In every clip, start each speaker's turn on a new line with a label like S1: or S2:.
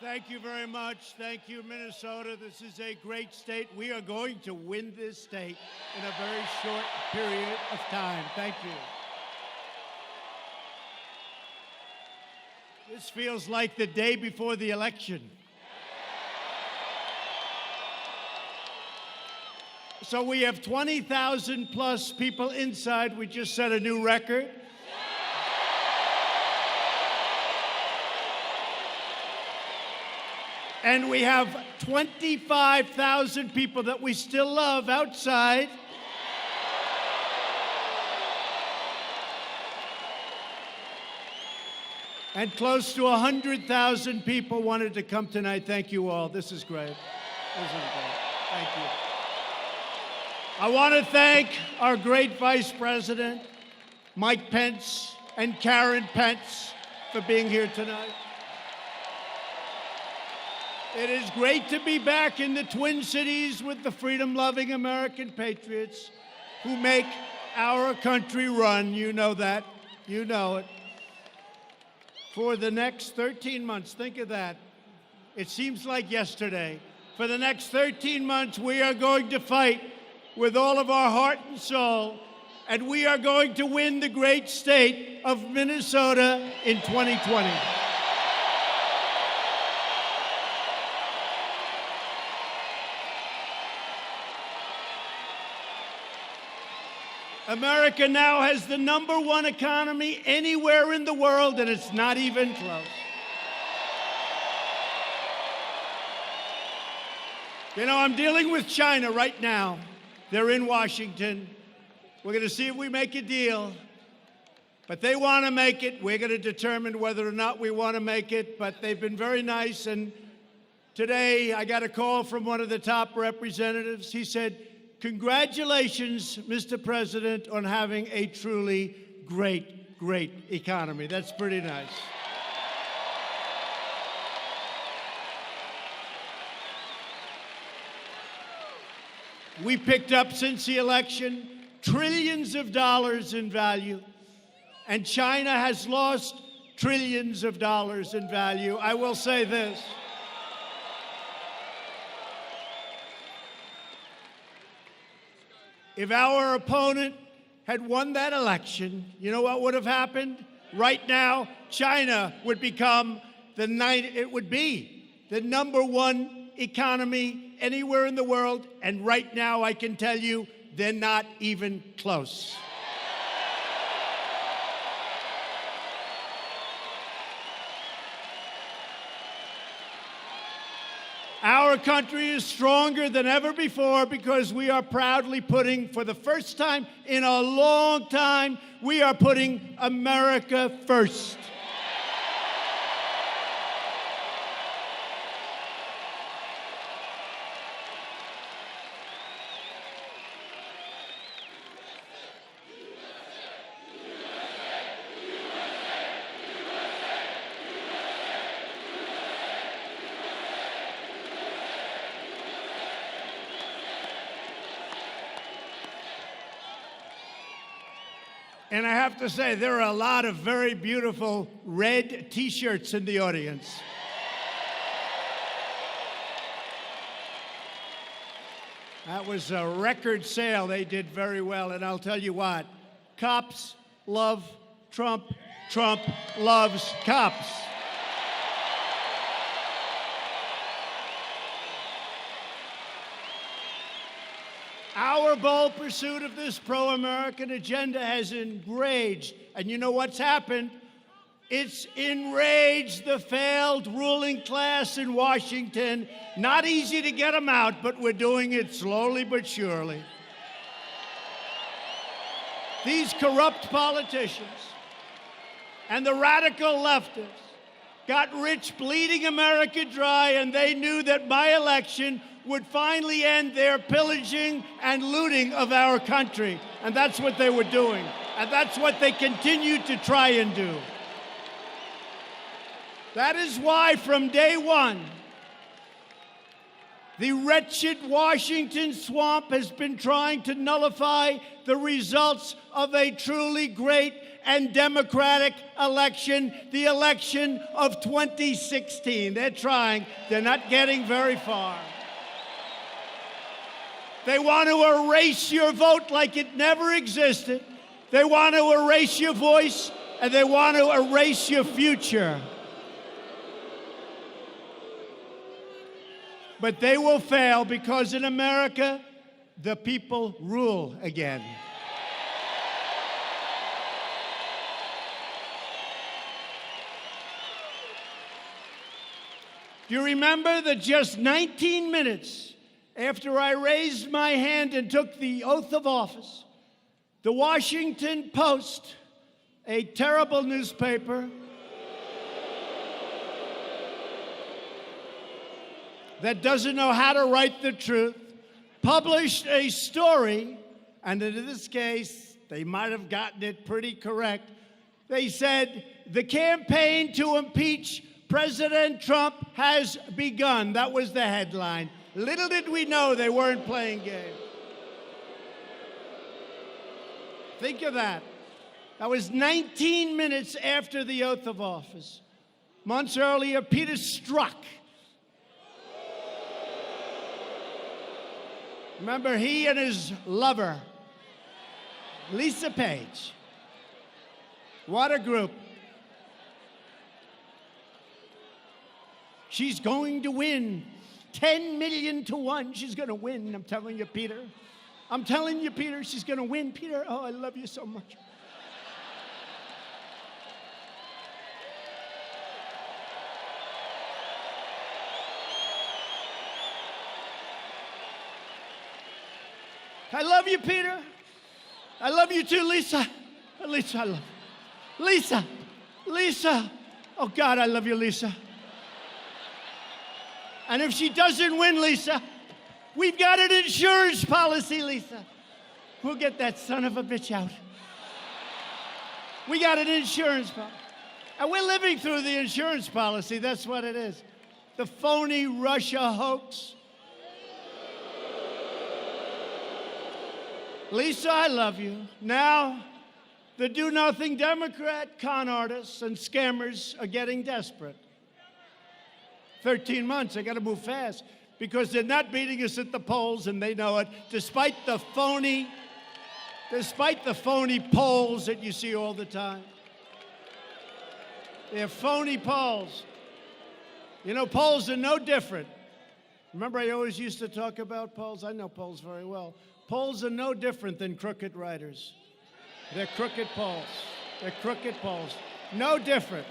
S1: Thank you very much. Thank you, Minnesota. This is a great state. We are going to win this state in a very short period of time. Thank you. This feels like the day before the election. So we have 20,000 plus people inside. We just set a new record. And we have 25,000 people that we still love outside. And close to 100,000 people wanted to come tonight. Thank you all. This is great. This is great. Thank you. I want to thank our great Vice President, Mike Pence, and Karen Pence for being here tonight. It is great to be back in the Twin Cities with the freedom-loving American patriots who make our country run. You know that. You know it. For the next 13 months, think of that. It seems like yesterday. For the next 13 months, we are going to fight with all of our heart and soul, and we are going to win the great state of Minnesota in 2020. America now has the #1 economy anywhere in the world, and it's not even close. You know, I'm dealing with China right now. They're in Washington. We're going to see if we make a deal. But they want to make it. We're going to determine whether or not we want to make it. But they've been very nice. And today I got a call from one of the top representatives. He said, "Congratulations, Mr. President, on having a truly great, great economy." That's pretty nice. We picked up, since the election, trillions of dollars in value, and China has lost trillions of dollars in value. I will say this. If our opponent had won that election, you know what would have happened? Right now, China would become it would be the #1 economy anywhere in the world, and right now I can tell you they're not even close. Our country is stronger than ever before because we are proudly putting, for the first time in a long time, we are putting America first. And I have to say, there are a lot of very beautiful red T-shirts in the audience. That was a record sale. They did very well. And I'll tell you what, cops love Trump. Trump loves cops. Our bold pursuit of this pro-American agenda has enraged, and you know what's happened? It's enraged the failed ruling class in Washington. Not easy to get them out, but we're doing it slowly but surely. These corrupt politicians and the radical leftists got rich bleeding America dry, and they knew that my election would finally end their pillaging and looting of our country. And that's what they were doing. And that's what they continue to try and do. That is why from day one, the wretched Washington swamp has been trying to nullify the results of a truly great and democratic election, the election of 2016. They're trying. They're not getting very far. They want to erase your vote like it never existed. They want to erase your voice, and they want to erase your future. But they will fail because in America, the people rule again. Do you remember that just 19 minutes after I raised my hand and took the oath of office, the Washington Post, a terrible newspaper that doesn't know how to write the truth, published a story, and in this case, they might have gotten it pretty correct. They said, the campaign to impeach President Trump has begun. That was the headline. Little did we know they weren't playing games. Think of that. That was 19 minutes after the oath of office. Months earlier, Peter Strzok. Remember, he and his lover, Lisa Page. What a group. She's going to win 10 million to 1. She's going to win. I'm telling you, Peter. I'm telling you, Peter, she's going to win. Peter, oh, I love you so much. I love you, Peter. I love you too, Lisa. Lisa, I love you. Lisa. Lisa. Oh, God, I love you, Lisa. And if she doesn't win, Lisa, we've got an insurance policy, Lisa. We'll get that son of a bitch out. We got an insurance policy. And we're living through the insurance policy. That's what it is. The phony Russia hoax. Lisa, I love you. Now, the do-nothing Democrat con artists and scammers are getting desperate. 13 months, they got to move fast because they're not beating us at the polls, and they know it, despite the phony polls that you see all the time. They're phony polls. You know, polls are no different. Remember, I always used to talk about polls? I know polls very well. Polls are no different than crooked writers. They're crooked polls. They're crooked polls. No different.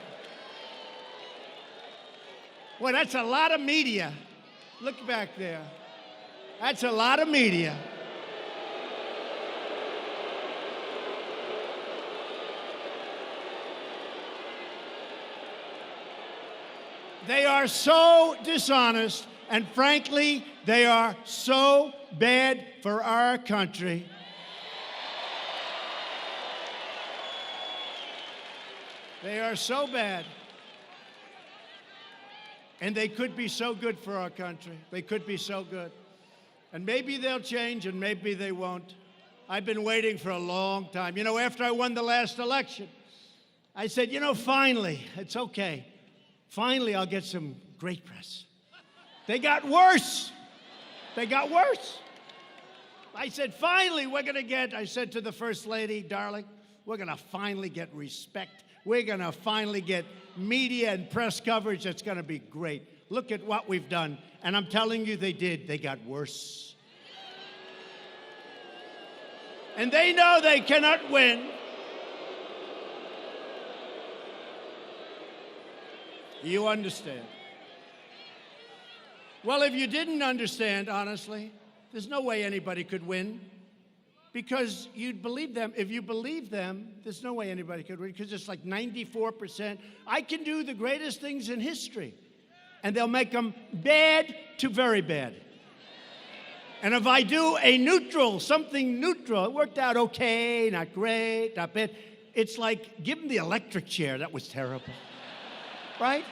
S1: Well, that's a lot of media. Look back there. That's a lot of media. They are so dishonest, and frankly, they are so bad for our country. They are so bad. And they could be so good for our country. They could be so good. And maybe they'll change, and maybe they won't. I've been waiting for a long time. You know, after I won the last election, I said, you know, finally, it's okay. Finally, I'll get some great press. They got worse. They got worse. I said, finally, I said to the First Lady, darling, we're going to finally get respect. We're going to finally get media and press coverage that's going to be great. Look at what we've done. And I'm telling you, they did. They got worse. And they know they cannot win. You understand. Well, if you didn't understand, honestly, there's no way anybody could win. Because you'd believe them. If you believe them, there's no way anybody could win, because it's like 94%. I can do the greatest things in history, and they'll make them bad to very bad. And if I do something neutral, it worked out okay, not great, not bad. It's like, give them the electric chair. That was terrible. Right?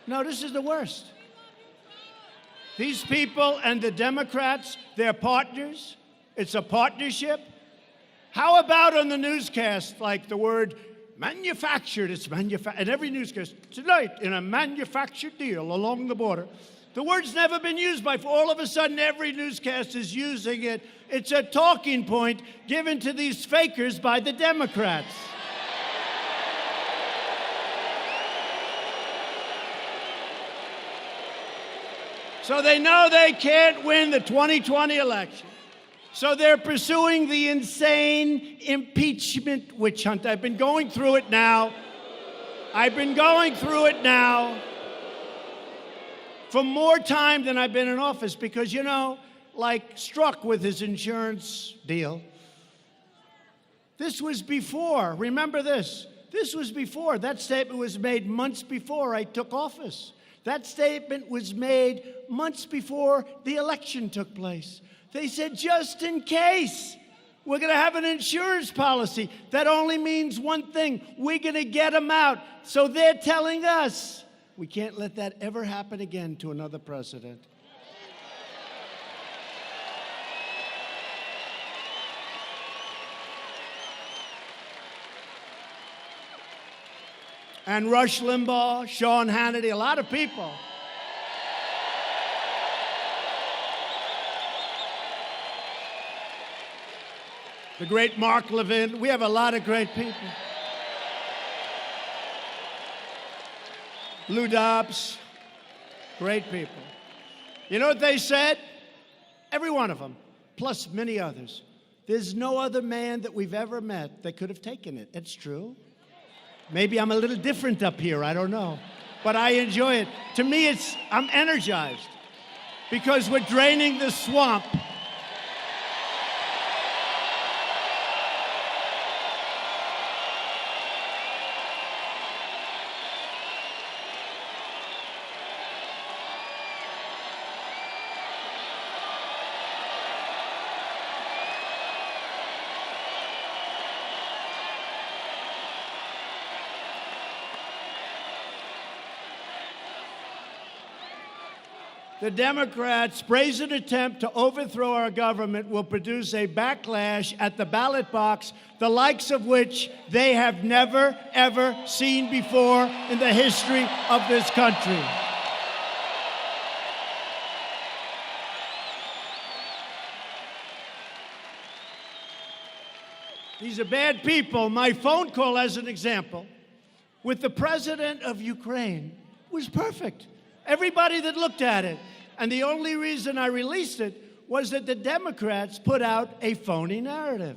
S1: No, this is the worst. These people and the Democrats, they're partners. It's a partnership. How about on the newscast, like the word manufactured, it's manufactured, and every newscast, tonight in a manufactured deal along the border. The word's never been used before. All of a sudden, every newscast is using it. It's a talking point given to these fakers by the Democrats. So they know they can't win the 2020 election. So they're pursuing the insane impeachment witch hunt. I've been going through it now. For more time than I've been in office because, you know, like Strzok with his insurance deal, this was before, remember this, this was before, that statement was made months before I took office. That statement was made months before the election took place. They said, just in case, we're going to have an insurance policy. That only means one thing, we're going to get them out. So they're telling us, we can't let that ever happen again to another president. And Rush Limbaugh, Sean Hannity, a lot of people. The great Mark Levin. We have a lot of great people. Lou Dobbs, great people. You know what they said? Every one of them, plus many others. There's no other man that we've ever met that could have taken it. It's true. Maybe I'm a little different up here, I don't know. But I enjoy it. To me, I'm energized because we're draining the swamp. The Democrats' brazen attempt to overthrow our government will produce a backlash at the ballot box, the likes of which they have never, ever seen before in the history of this country. These are bad people. My phone call, as an example, with the president of Ukraine was perfect. Everybody that looked at it. And the only reason I released it was that the Democrats put out a phony narrative.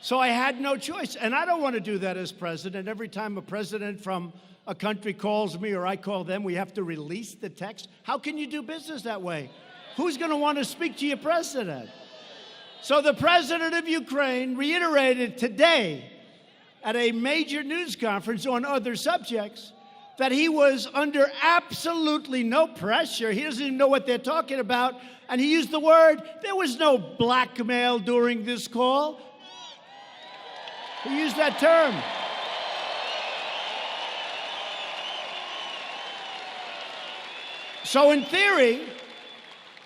S1: So I had no choice. And I don't want to do that as president. Every time a president from a country calls me or I call them, we have to release the text. How can you do business that way? Who's going to want to speak to your president? So the president of Ukraine reiterated today at a major news conference on other subjects that he was under absolutely no pressure. He doesn't even know what they're talking about. And he used the word, there was no blackmail during this call. He used that term. So in theory,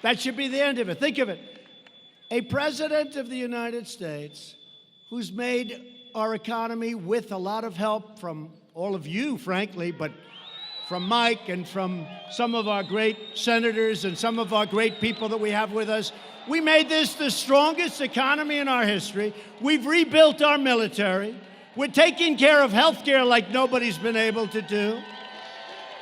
S1: that should be the end of it. Think of it. A president of the United States who's made our economy with a lot of help from all of you, frankly, but from Mike and from some of our great senators and some of our great people that we have with us. We made this the strongest economy in our history. We've rebuilt our military. We're taking care of health care like nobody's been able to do.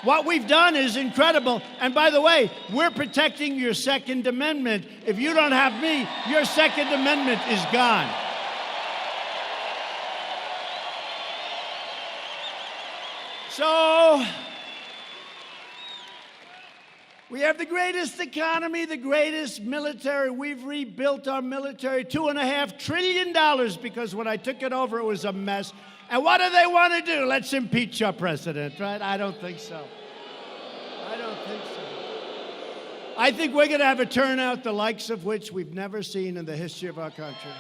S1: What we've done is incredible. And by the way, we're protecting your Second Amendment. If you don't have me, your Second Amendment is gone. So, we have the greatest economy, the greatest military. We've rebuilt our military, $2.5 trillion, because when I took it over, it was a mess. And what do they want to do? Let's impeach our president, right? I don't think so. I don't think so. I think we're going to have a turnout the likes of which we've never seen in the history of our country.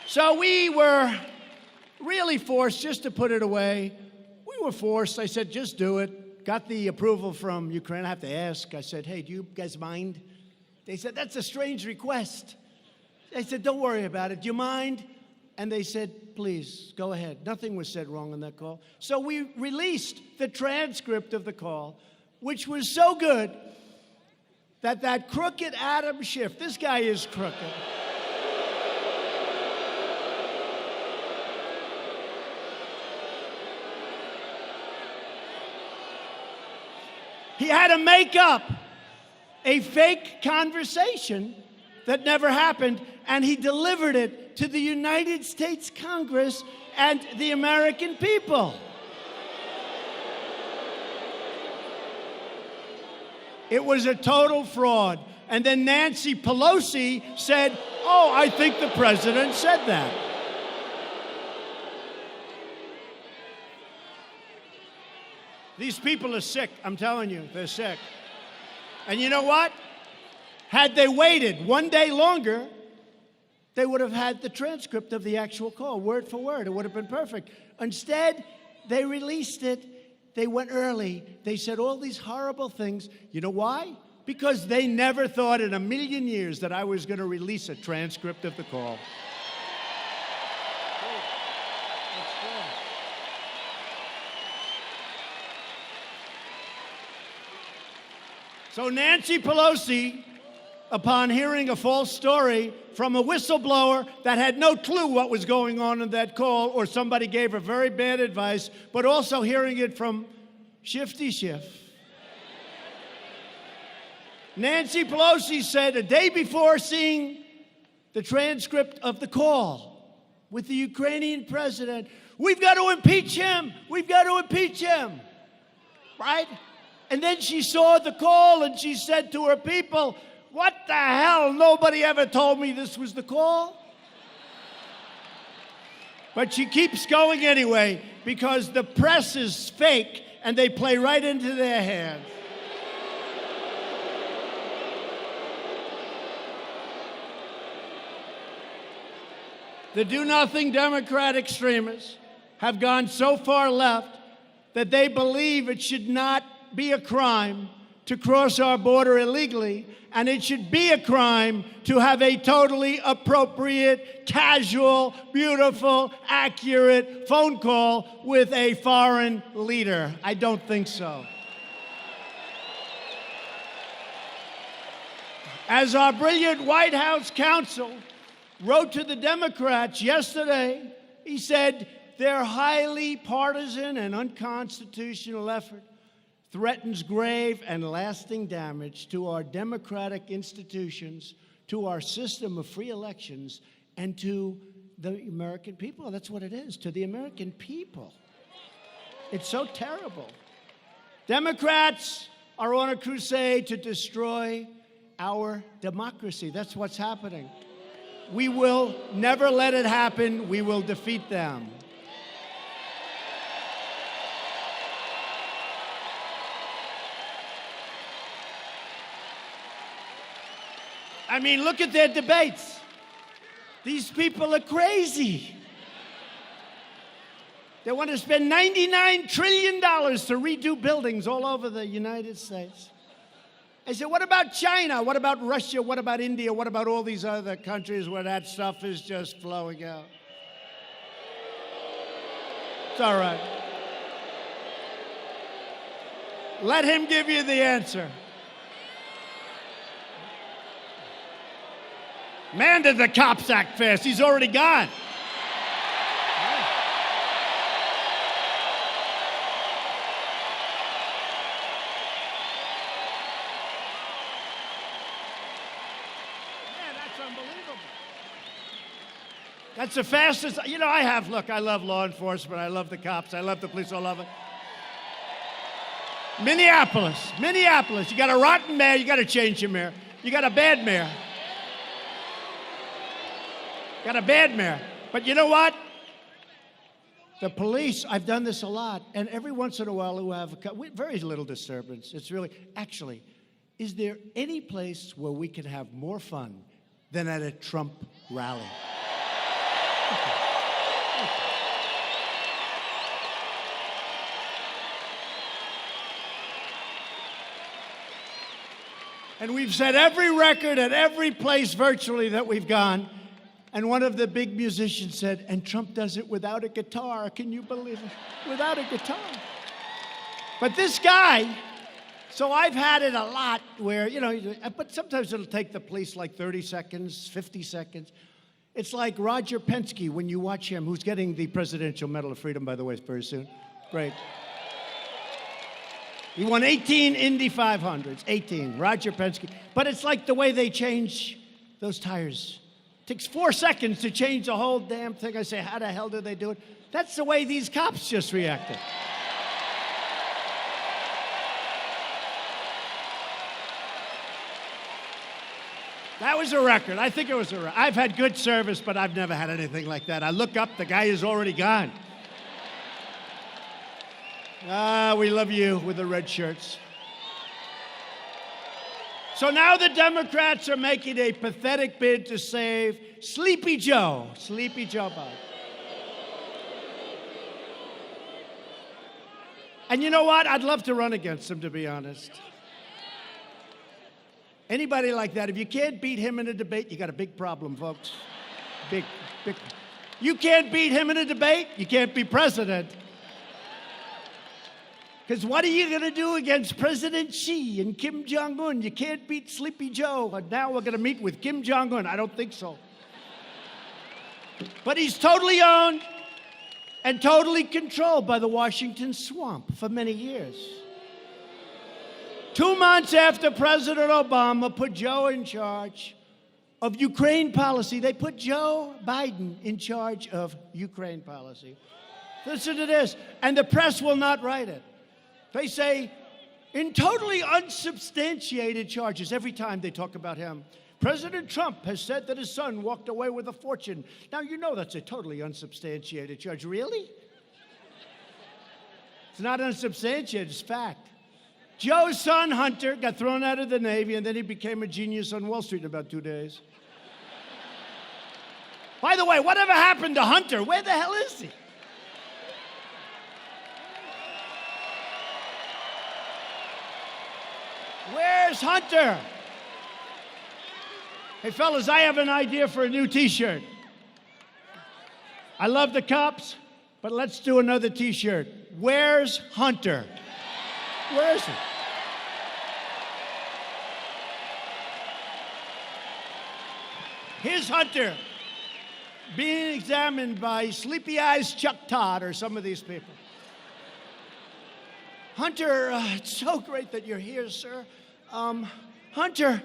S1: So we were really forced just to put it away. We were forced. I said, just do it. Got the approval from Ukraine. I have to ask. I said, hey, do you guys mind? They said, that's a strange request. They said, don't worry about it. Do you mind? And they said, please, go ahead. Nothing was said wrong on that call. So we released the transcript of the call, which was so good that that crooked Adam Schiff, this guy is crooked. He had to make up a fake conversation that never happened, and he delivered it to the United States Congress and the American people. It was a total fraud. And then Nancy Pelosi said, oh, I think the president said that. These people are sick, I'm telling you, they're sick. And you know what? Had they waited one day longer, they would have had the transcript of the actual call, word for word. It would have been perfect. Instead, they released it. They went early. They said all these horrible things. You know why? Because they never thought in a million years that I was going to release a transcript of the call. So Nancy Pelosi, upon hearing a false story from a whistleblower that had no clue what was going on in that call, or somebody gave her very bad advice, but also hearing it from Shifty Schiff. Nancy Pelosi said a day before seeing the transcript of the call with the Ukrainian president, we've got to impeach him. We've got to impeach him. Right? And then she saw the call and she said to her people, what the hell? Nobody ever told me this was the call. But she keeps going anyway because the press is fake and they play right into their hands. The do-nothing Democrat extremists have gone so far left that they believe it should not be a crime to cross our border illegally, and it should be a crime to have a totally appropriate, casual, beautiful, accurate phone call with a foreign leader. I don't think so. As our brilliant White House counsel wrote to the Democrats yesterday, he said their highly partisan and unconstitutional effort threatens grave and lasting damage to our democratic institutions, to our system of free elections, and to the American people. That's what it is, to the American people. It's so terrible. Democrats are on a crusade to destroy our democracy. That's what's happening. We will never let it happen. We will defeat them. I mean, look at their debates. These people are crazy. They want to spend $99 trillion to redo buildings all over the United States. I said, what about China? What about Russia? What about India? What about all these other countries where that stuff is just flowing out? It's all right. Let him give you the answer. Man, did the cops act fast. He's already gone. That's the fastest. You know, I love law enforcement. I love the cops. I love the police. I love it. Minneapolis. You got a rotten mayor. You got to change your mayor. You got a bad mayor. But you know what? The police, I've done this a lot, and every once in a while who have very little disturbance. It's really, actually, is there any place where we can have more fun than at a Trump rally? And we've set every record at every place virtually that we've gone. And one of the big musicians said, and Trump does it without a guitar. Can you believe it? Without a guitar. But this guy, so I've had it a lot where, but sometimes it'll take the police like 30 seconds, 50 seconds. It's like Roger Penske when you watch him, who's getting the Presidential Medal of Freedom, by the way, very soon. Great. He won 18 Indy 500s, 18, Roger Penske. But it's like the way they change those tires. It takes 4 seconds to change the whole damn thing. I say, how the hell do they do it? That's the way these cops just reacted. That was a record. I think it was a record. I've had good service, but I've never had anything like that. I look up, the guy is already gone. We love you with the red shirts. So now the Democrats are making a pathetic bid to save Sleepy Joe. Sleepy Joe Biden. And you know what? I'd love to run against him, to be honest. Anybody like that, if you can't beat him in a debate, you got a big problem, folks. Big. You can't beat him in a debate, you can't be president. Because what are you going to do against President Xi and Kim Jong-un? You can't beat Sleepy Joe. And now we're going to meet with Kim Jong-un. I don't think so. But he's totally owned and totally controlled by the Washington swamp for many years. 2 months after President Obama put Joe in charge of Ukraine policy, they put Joe Biden in charge of Ukraine policy. Listen to this. And the press will not write it. They say, in totally unsubstantiated charges, every time they talk about him, President Trump has said that his son walked away with a fortune. Now, you know that's a totally unsubstantiated charge. Really? It's not unsubstantiated, it's fact. Joe's son, Hunter, got thrown out of the Navy, and then he became a genius on Wall Street in about 2 days. By the way, whatever happened to Hunter? Where the hell is he? Where's Hunter? Hey, fellas, I have an idea for a new T-shirt. I love the cops, but let's do another T-shirt. Where's Hunter? Where is he? Here's Hunter being examined by Sleepy Eyes Chuck Todd or some of these people. Hunter, it's so great that you're here, sir. Hunter,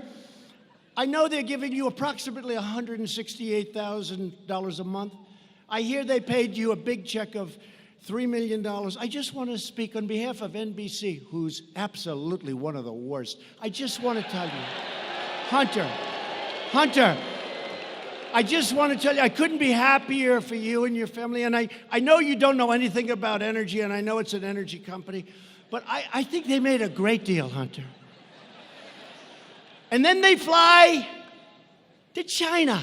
S1: I know they're giving you approximately $168,000 a month. I hear they paid you a big check of $3 million. I just want to speak on behalf of NBC, who's absolutely one of the worst. I just want to tell you, Hunter, I just want to tell you, I couldn't be happier for you and your family. And I know you don't know anything about energy, and I know it's an energy company, but I think they made a great deal, Hunter. And then they fly to China.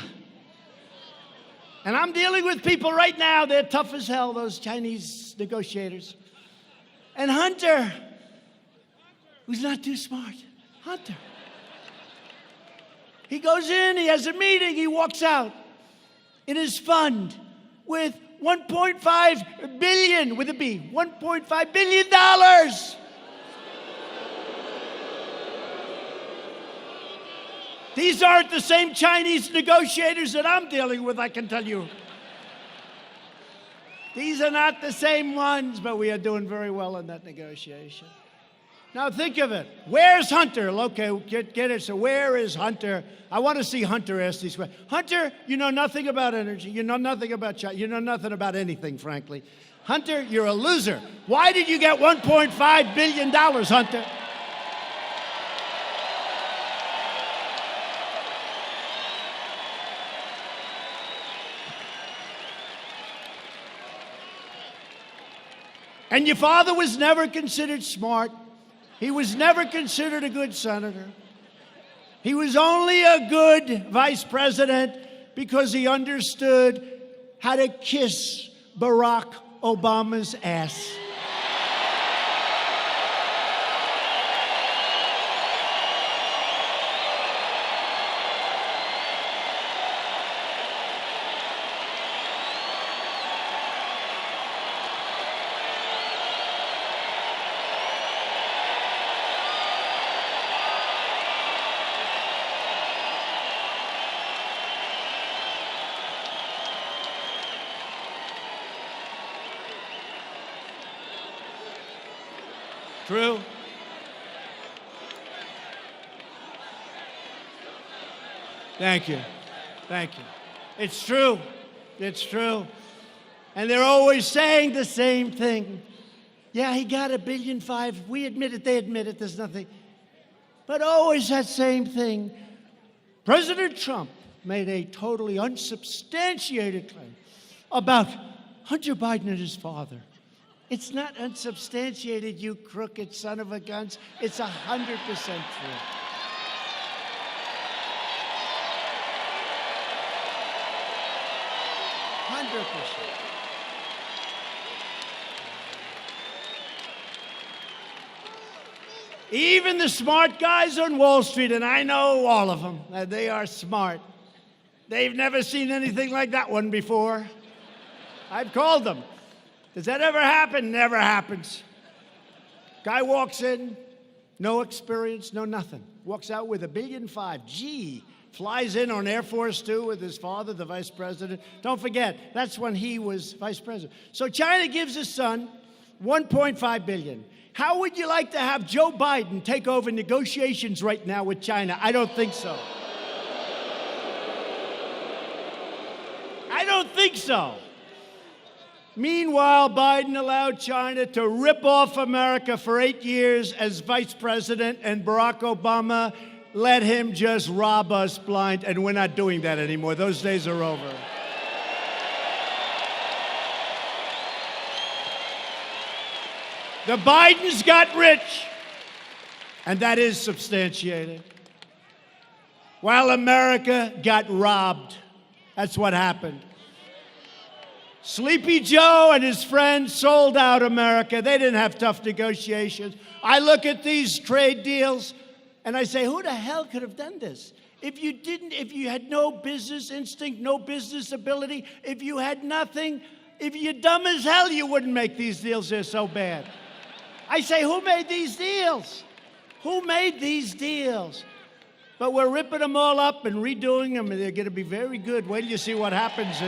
S1: And I'm dealing with people right now, they're tough as hell, those Chinese negotiators. And Hunter, who's not too smart, Hunter. He goes in, he has a meeting, he walks out in his fund with $1.5 billion, with a B, $1.5 billion. These aren't the same Chinese negotiators that I'm dealing with, I can tell you. These are not the same ones, but we are doing very well in that negotiation. Now think of it. Where's Hunter? Okay, get it. So where is Hunter? I want to see Hunter ask these questions. Hunter, you know nothing about energy. You know nothing about China. You know nothing about anything, frankly. Hunter, you're a loser. Why did you get $1.5 billion, Hunter? And your father was never considered smart. He was never considered a good senator. He was only a good vice president because he understood how to kiss Barack Obama's ass. True. Thank you. Thank you. It's true. It's true. And they're always saying the same thing. Yeah, he got $1.5 billion. We admit it, they admit it, there's nothing. But always that same thing. President Trump made a totally unsubstantiated claim about Hunter Biden and his father. It's not unsubstantiated, you crooked son of a guns. It's 100% true. Even the smart guys on Wall Street, and I know all of them, they are smart. They've never seen anything like that one before. I've called them. Does that ever happen? Never happens. Guy walks in, no experience, no nothing. Walks out with $1.5 billion. Gee. Flies in on Air Force Two with his father, the vice president. Don't forget, that's when he was vice president. So China gives his son $1.5 billion. How would you like to have Joe Biden take over negotiations right now with China? I don't think so. I don't think so. Meanwhile, Biden allowed China to rip off America for 8 years as vice president, and Barack Obama let him just rob us blind, and we're not doing that anymore. Those days are over. The Bidens got rich, and that is substantiated, while America got robbed. That's what happened. Sleepy Joe and his friends sold out America. They didn't have tough negotiations. I look at these trade deals, and I say, who the hell could have done this? If you had no business instinct, no business ability, if you had nothing, if you're dumb as hell, you wouldn't make these deals. They're so bad. I say, who made these deals? Who made these deals? But we're ripping them all up and redoing them, and they're going to be very good. Wait till you see what happens.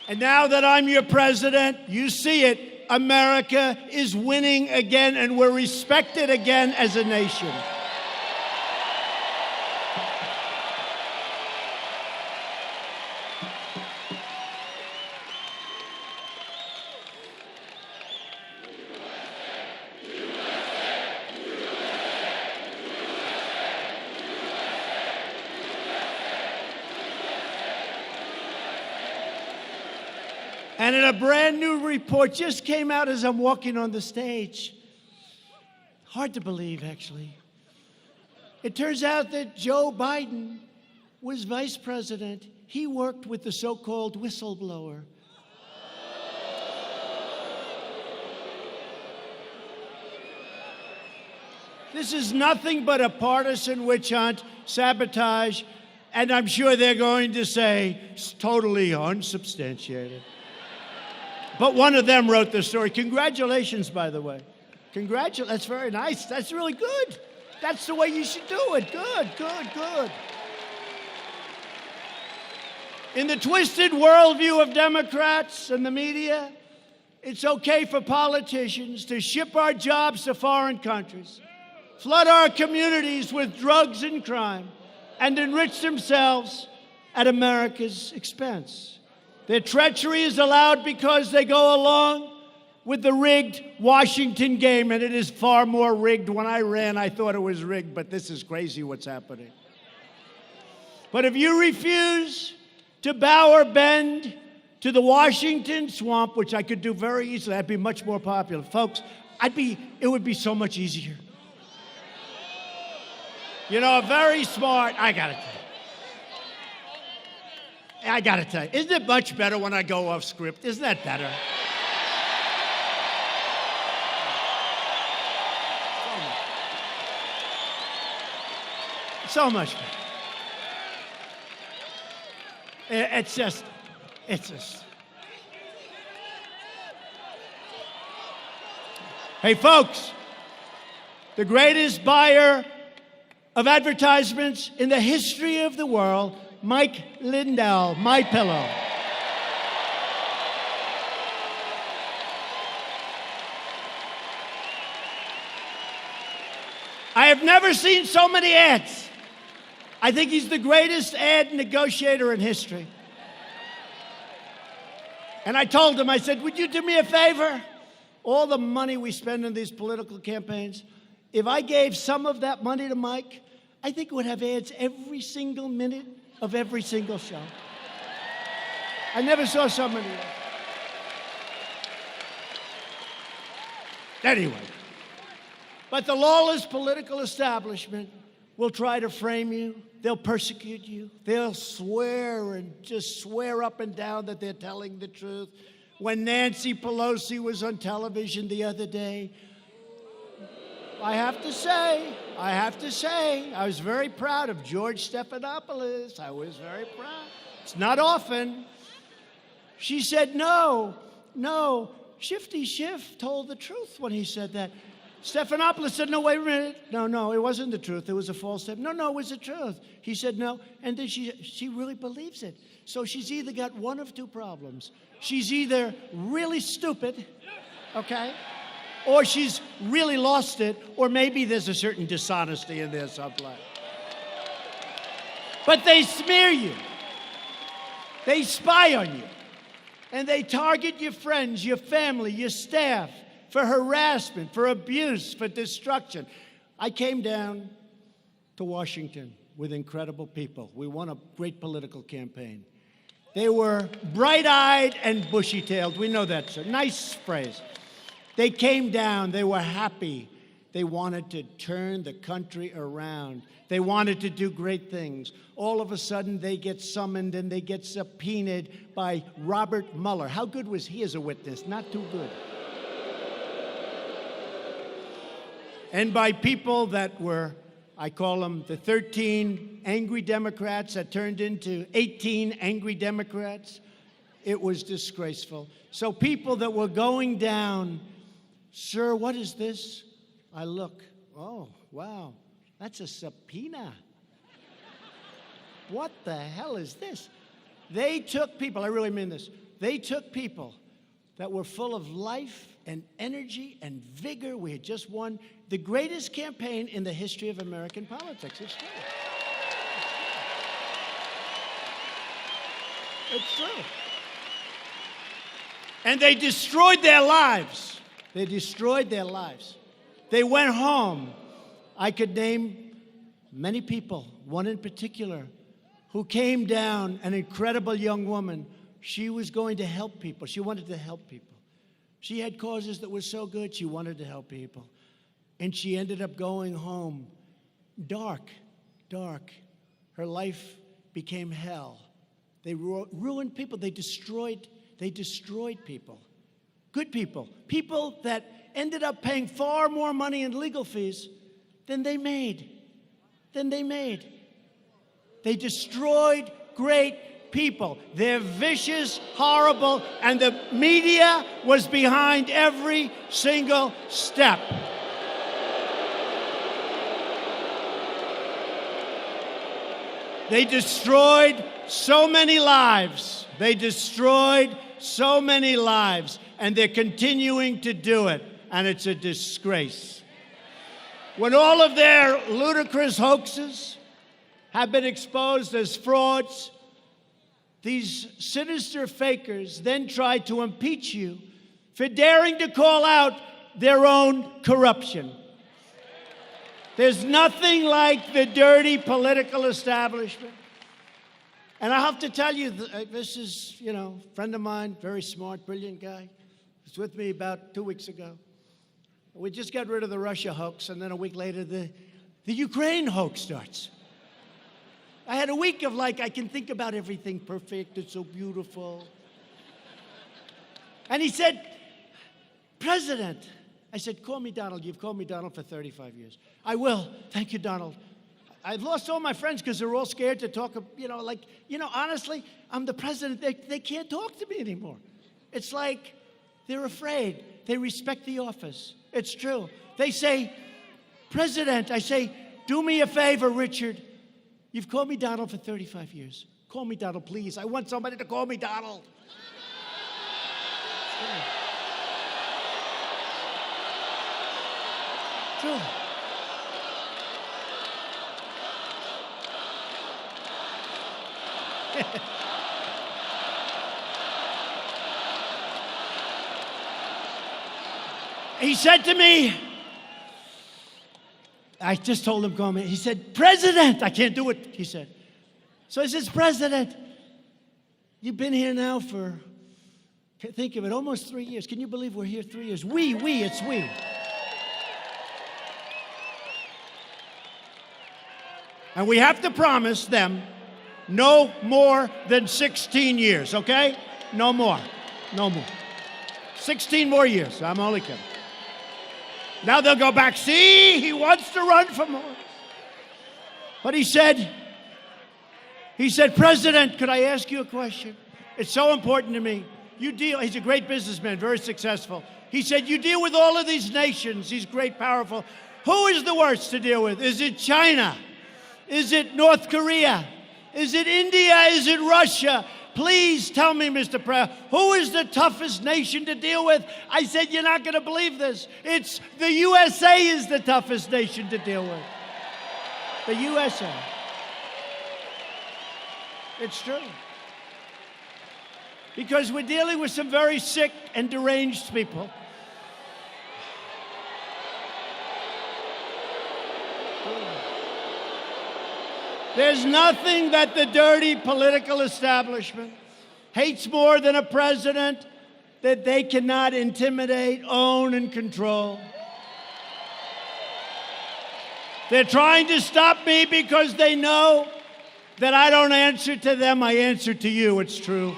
S1: And now that I'm your president, you see it. America is winning again, and we're respected again as a nation. And in a brand new report, just came out as I'm walking on the stage. Hard to believe, actually. It turns out that Joe Biden was vice president. He worked with the so-called whistleblower. This is nothing but a partisan witch hunt, sabotage, and I'm sure they're going to say it's totally unsubstantiated. But one of them wrote the story. Congratulations, by the way. That's very nice. That's really good. That's the way you should do it. Good, good, good. In the twisted worldview of Democrats and the media, it's okay for politicians to ship our jobs to foreign countries, flood our communities with drugs and crime, and enrich themselves at America's expense. Their treachery is allowed because they go along with the rigged Washington game, and it is far more rigged. When I ran, I thought it was rigged, but this is crazy what's happening. But if you refuse to bow or bend to the Washington swamp, which I could do very easily, I'd be much more popular. Folks, it would be so much easier. You know, very smart, I gotta tell you, isn't it much better when I go off script? Isn't that better? So much better. It's just. Hey, folks, the greatest buyer of advertisements in the history of the world Mike Lindell, My Pillow. I have never seen so many ads. I think he's the greatest ad negotiator in history. And I told him, I said, would you do me a favor? All the money we spend in these political campaigns, if I gave some of that money to Mike, I think it would have ads every single minute of every single show. I never saw so many ads. Anyway, but the lawless political establishment will try to frame you. They'll persecute you. They'll swear and just swear up and down that they're telling the truth. When Nancy Pelosi was on television the other day, I have to say, I was very proud of George Stephanopoulos. I was very proud. It's not often. She said, no, Shifty Schiff told the truth when he said that. Stephanopoulos said, no, wait a minute. No, it wasn't the truth. It was a false step. No, it was the truth. He said no, and then she really believes it. So she's either got one of two problems. She's either really stupid, okay, or she's really lost it, or maybe there's a certain dishonesty in there someplace. But they smear you. They spy on you. And they target your friends, your family, your staff, for harassment, for abuse, for destruction. I came down to Washington with incredible people. We won a great political campaign. They were bright-eyed and bushy-tailed. We know that, sir. Nice phrase. They came down. They were happy. They wanted to turn the country around. They wanted to do great things. All of a sudden, they get summoned and they get subpoenaed by Robert Mueller. How good was he as a witness? Not too good. And by people that were, I call them the 13 angry Democrats that turned into 18 angry Democrats. It was disgraceful. So people that were going down, sir, what is this? I look, oh, wow, that's a subpoena. What the hell is this? They took people, I really mean this, they took people that were full of life and energy and vigor. We had just won the greatest campaign in the history of American politics. It's true. It's true. And they destroyed their lives. They destroyed their lives. They went home. I could name many people, one in particular, who came down, an incredible young woman. She was going to help people. She wanted to help people. She had causes that were so good, she wanted to help people. And she ended up going home dark. Her life became hell. They ruined people. They destroyed people. Good people. People that ended up paying far more money in legal fees than they made. They destroyed great people. They're vicious, horrible, and the media was behind every single step. They destroyed so many lives. And they're continuing to do it, and it's a disgrace. When all of their ludicrous hoaxes have been exposed as frauds, these sinister fakers then try to impeach you for daring to call out their own corruption. There's nothing like the dirty political establishment. And I have to tell you, this is, a friend of mine, very smart, brilliant guy. He was with me about 2 weeks ago. We just got rid of the Russia hoax, and then a week later, the Ukraine hoax starts. I had a week of I can think about everything perfect, it's so beautiful. And he said, President, I said, call me Donald. You've called me Donald for 35 years. I will. Thank you, Donald. I've lost all my friends because they're all scared to talk, honestly, I'm the president. They can't talk to me anymore. It's like they're afraid. They respect the office. It's true. They say, President, I say, do me a favor, Richard. You've called me Donald for 35 years. Call me Donald, please. I want somebody to call me Donald. Sure. He said to me, I just told him, call me. He said, President, I can't do it, he said. So I says, President, you've been here now for, think of it, almost 3 years. Can you believe we're here 3 years? It's we. And we have to promise them no more than 16 years, okay? No more. 16 more years. I'm only kidding. Now they'll go back, see, he wants to run for more. But he said, President, could I ask you a question? It's so important to me. He's a great businessman, very successful. He said, you deal with all of these nations, these great, powerful. Who is the worst to deal with? Is it China? Is it North Korea? Is it India? Is it Russia? Please tell me, Mr. President, who is the toughest nation to deal with? I said, you're not going to believe this. It's the USA is the toughest nation to deal with. The USA. It's true. Because we're dealing with some very sick and deranged people. There's nothing that the dirty political establishment hates more than a president that they cannot intimidate, own, and control. They're trying to stop me because they know that I don't answer to them, I answer to you. It's true.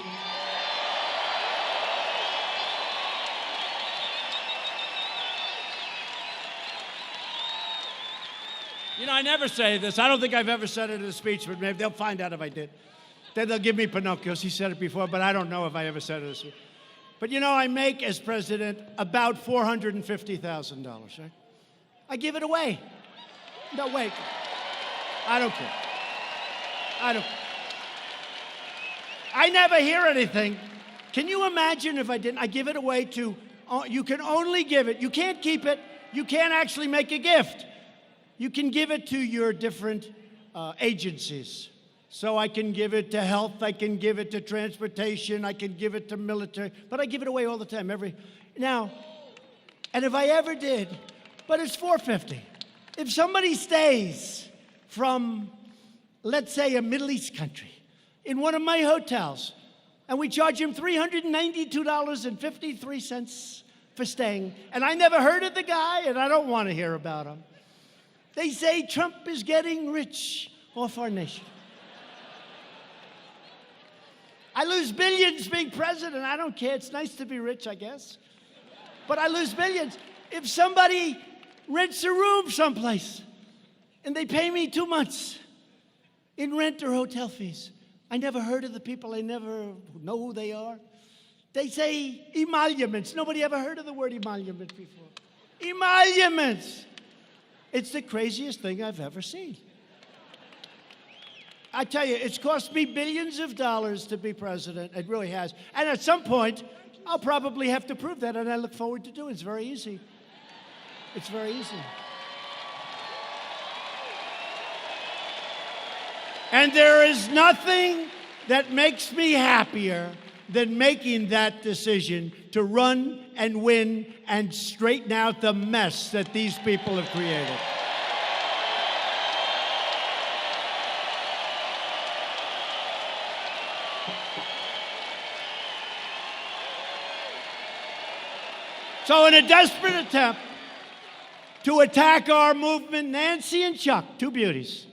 S1: You know, I never say this. I don't think I've ever said it in a speech, but maybe they'll find out if I did. Then they'll give me Pinocchios. He said it before, but I don't know if I ever said it in a speech. But you know, I make, as president, about $450,000, right? I give it away. No, wait. I don't care. I never hear anything. Can you imagine if I didn't? I give it away to, you can only give it. You can't keep it. You can't actually make a gift. You can give it to your different agencies. So I can give it to health, I can give it to transportation, I can give it to military, but I give it away all the time. Now, and if I ever did, but it's $450. If somebody stays from, let's say, a Middle East country in one of my hotels, and we charge him $392.53 for staying, and I never heard of the guy, and I don't want to hear about him. They say Trump is getting rich off our nation. I lose billions being president. I don't care. It's nice to be rich, I guess. But I lose billions. If somebody rents a room someplace and they pay me 2 months in rent or hotel fees, I never heard of the people. I never know who they are. They say emoluments. Nobody ever heard of the word emolument before. Emoluments. It's the craziest thing I've ever seen. I tell you, it's cost me billions of dollars to be president. It really has. And at some point, I'll probably have to prove that, and I look forward to doing it. It's very easy. It's very easy. And there is nothing that makes me happier than making that decision to run and win and straighten out the mess that these people have created. So in a desperate attempt to attack our movement, Nancy and Chuck, two beauties,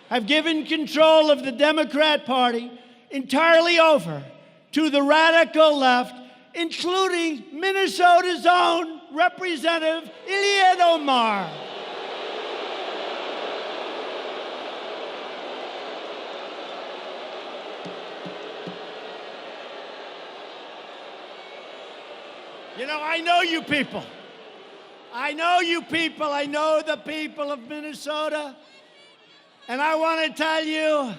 S1: have given control of the Democrat Party entirely over to the radical left, including Minnesota's own Representative Ilhan Omar. You know, I know you people. I know you people. I know the people of Minnesota. And I want to tell you,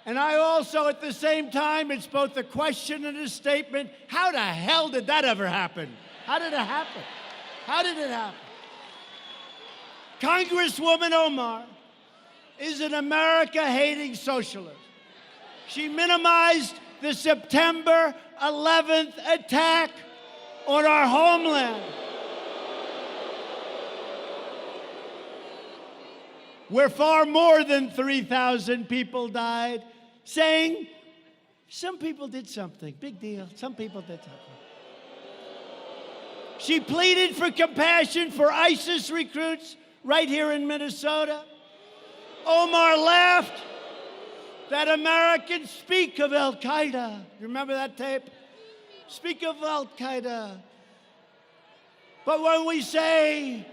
S1: And I also, at the same time, it's both a question and a statement. How the hell did that ever happen? How did it happen? How did it happen? Congresswoman Omar is an America-hating socialist. She minimized the September 11th attack on our homeland, where far more than 3,000 people died, saying some people did something. Big deal. Some people did something. She pleaded for compassion for ISIS recruits right here in Minnesota. Omar laughed that Americans speak of Al-Qaeda. You remember that tape? Speak of Al-Qaeda. But when we say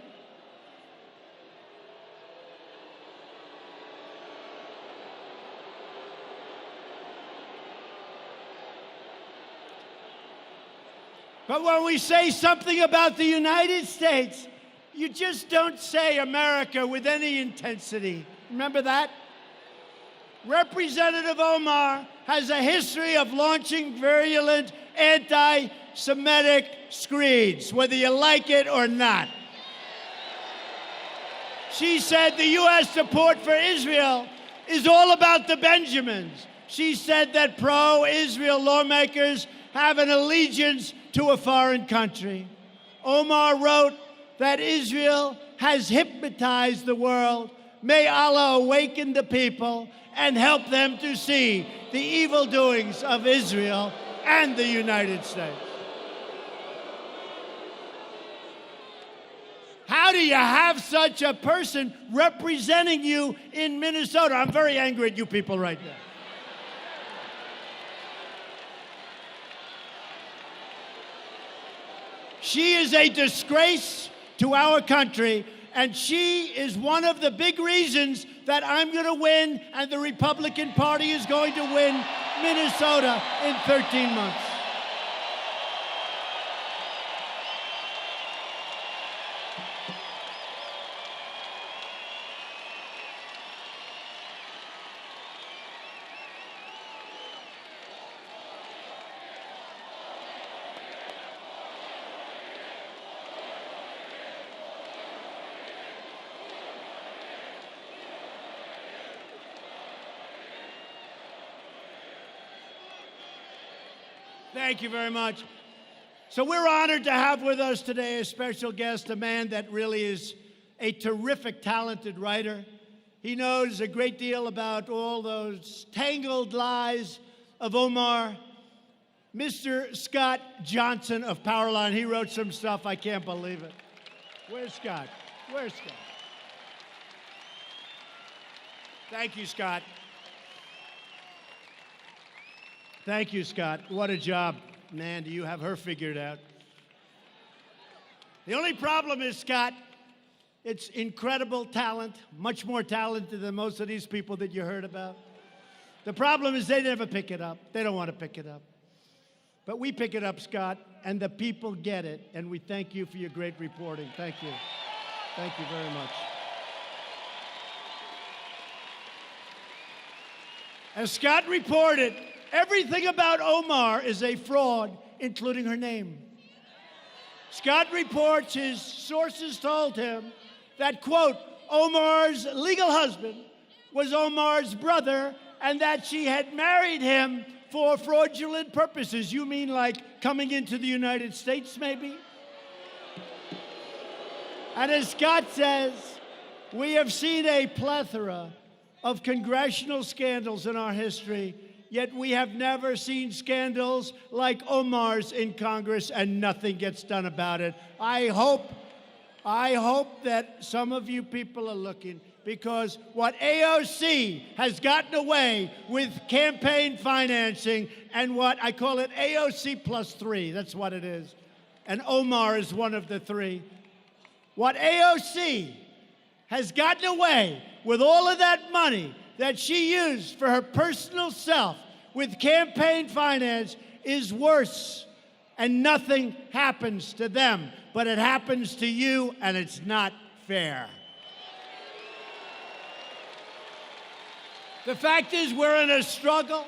S1: something about the United States, you just don't say America with any intensity. Remember that? Representative Omar has a history of launching virulent anti-Semitic screeds, whether you like it or not. She said the U.S. support for Israel is all about the Benjamins. She said that pro-Israel lawmakers have an allegiance to a foreign country. Omar wrote that Israel has hypnotized the world. May Allah awaken the people and help them to see the evil doings of Israel and the United States. How do you have such a person representing you in Minnesota? I'm very angry at you people right now. She is a disgrace to our country, and she is one of the big reasons that I'm going to win and the Republican Party is going to win Minnesota in 13 months. Thank you very much. So we're honored to have with us today a special guest, a man that really is a terrific, talented writer. He knows a great deal about all those tangled lies of Omar. Mr. Scott Johnson of Powerline. He wrote some stuff. I can't believe it. Where's Scott? Where's Scott? Thank you, Scott. Thank you, Scott. What a job. Man, do you have her figured out. The only problem is, Scott, it's incredible talent, much more talented than most of these people that you heard about. The problem is they never pick it up. They don't want to pick it up. But we pick it up, Scott, and the people get it, and we thank you for your great reporting. Thank you. Thank you very much. As Scott reported, everything about Omar is a fraud, including her name. Scott reports his sources told him that, quote, Omar's legal husband was Omar's brother and that she had married him for fraudulent purposes. You mean like coming into the United States, maybe? And as Scott says, we have seen a plethora of congressional scandals in our history, yet we have never seen scandals like Omar's in Congress, and nothing gets done about it. I hope that some of you people are looking, because what AOC has gotten away with campaign financing, and what I call it AOC plus 3, that's what it is, and Omar is one of the 3. What AOC has gotten away with all of that money that she used for her personal self with campaign finance is worse, and nothing happens to them, but it happens to you, and it's not fair. The fact is, we're in a struggle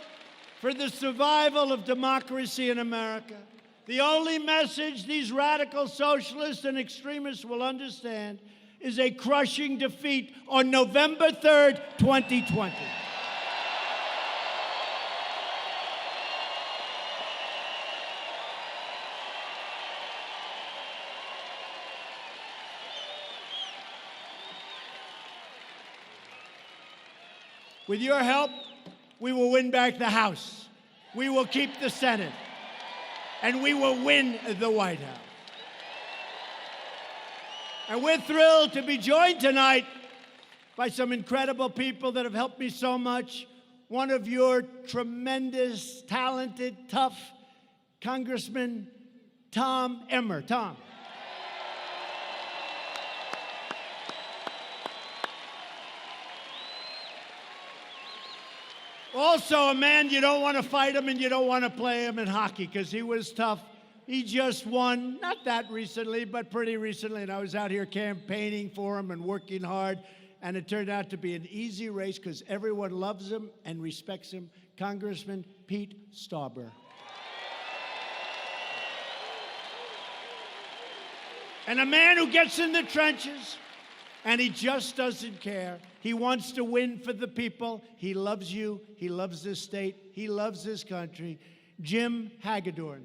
S1: for the survival of democracy in America. The only message these radical socialists and extremists will understand is a crushing defeat on November 3rd, 2020. With your help, we will win back the House. We will keep the Senate. And we will win the White House. And we're thrilled to be joined tonight by some incredible people that have helped me so much. One of your tremendous, talented, tough Congressman, Tom Emmer. Tom. Also, a man you don't want to fight him and you don't want to play him in hockey because he was tough. He just won, not that recently, but pretty recently, and I was out here campaigning for him and working hard, and it turned out to be an easy race because everyone loves him and respects him. Congressman Pete Stauber. And a man who gets in the trenches, and he just doesn't care. He wants to win for the people. He loves you. He loves this state. He loves this country. Jim Hagedorn.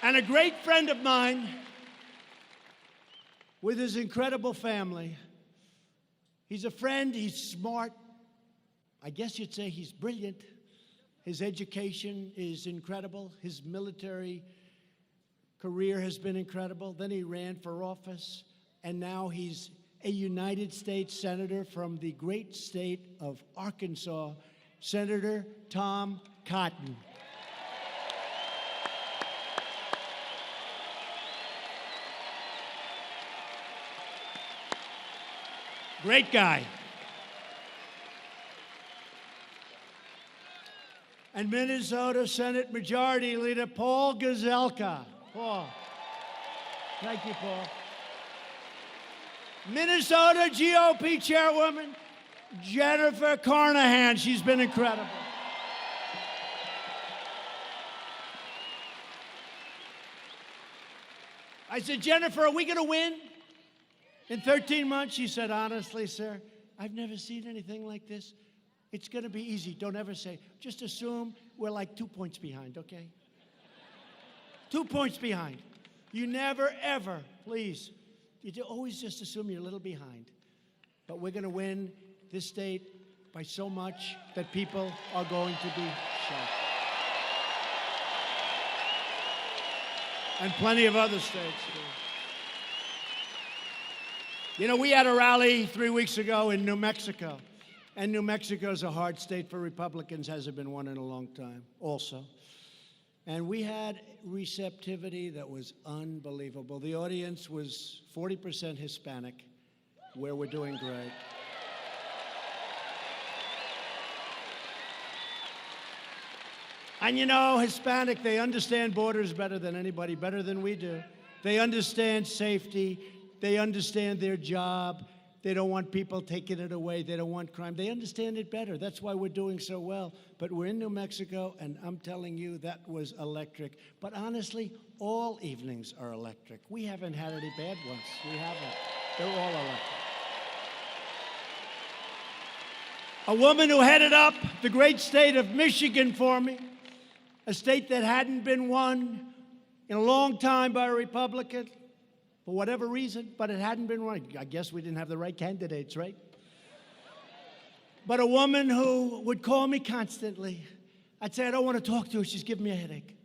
S1: And a great friend of mine with his incredible family. He's a friend. He's smart. I guess you'd say he's brilliant. His education is incredible. His military career has been incredible. Then he ran for office, and now he's a United States Senator from the great state of Arkansas, Senator Tom Cotton. Great guy. And Minnesota Senate Majority Leader Paul Gazelka. Paul. Thank you, Paul. Minnesota GOP Chairwoman Jennifer Carnahan. She's been incredible. I said, Jennifer, are we going to win in 13 months? She said, honestly, sir, I've never seen anything like this. It's going to be easy. Don't ever say. Just assume we're like 2 points behind, okay? 2 points behind. You never, ever, please, you always just assume you're a little behind. But we're going to win this state by so much that people are going to be shocked. And plenty of other states, too. You know, we had a rally 3 weeks ago in New Mexico. And New Mexico is a hard state for Republicans, hasn't been one in a long time, also. And we had receptivity that was unbelievable. The audience was 40% Hispanic, where we're doing great. And you know, Hispanic, they understand borders better than anybody, better than we do. They understand safety. They understand their job. They don't want people taking it away. They don't want crime. They understand it better. That's why we're doing so well. But we're in New Mexico, and I'm telling you, that was electric. But honestly, all evenings are electric. We haven't had any bad ones. We haven't. They're all electric. A woman who headed up the great state of Michigan for me, a state that hadn't been won in a long time by a Republican, for whatever reason, but it hadn't been right. I guess we didn't have the right candidates, right? But a woman who would call me constantly. I'd say, I don't want to talk to her. She's giving me a headache.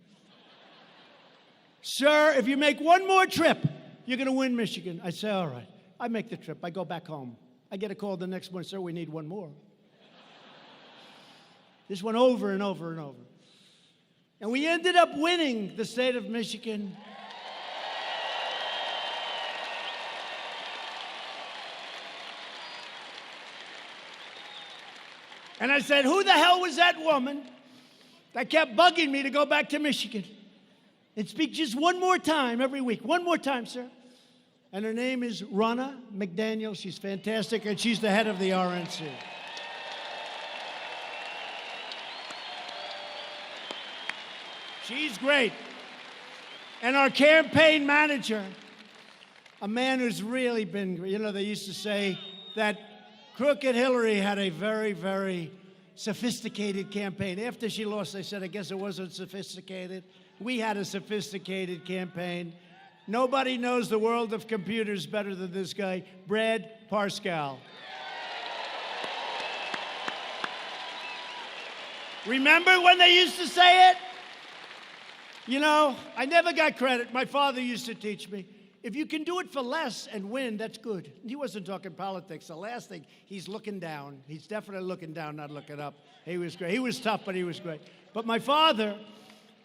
S1: Sir, if you make one more trip, you're going to win Michigan. I say, all right. I make the trip. I go back home. I get a call the next morning, sir, we need one more. This went over and over and over. And we ended up winning the state of Michigan. And I said, who the hell was that woman that kept bugging me to go back to Michigan and speak just one more time every week? One more time, sir. And her name is Ronna McDaniel. She's fantastic, and she's the head of the RNC. She's great. And our campaign manager, a man who's really been, you know, they used to say that Crooked Hillary had a very, very sophisticated campaign. After she lost, they said, I guess it wasn't sophisticated. We had a sophisticated campaign. Nobody knows the world of computers better than this guy, Brad Parscale. Remember when they used to say it? You know, I never got credit. My father used to teach me, if you can do it for less and win, that's good. He wasn't talking politics. The last thing, he's looking down. He's definitely looking down, not looking up. He was great. He was tough, but he was great. But my father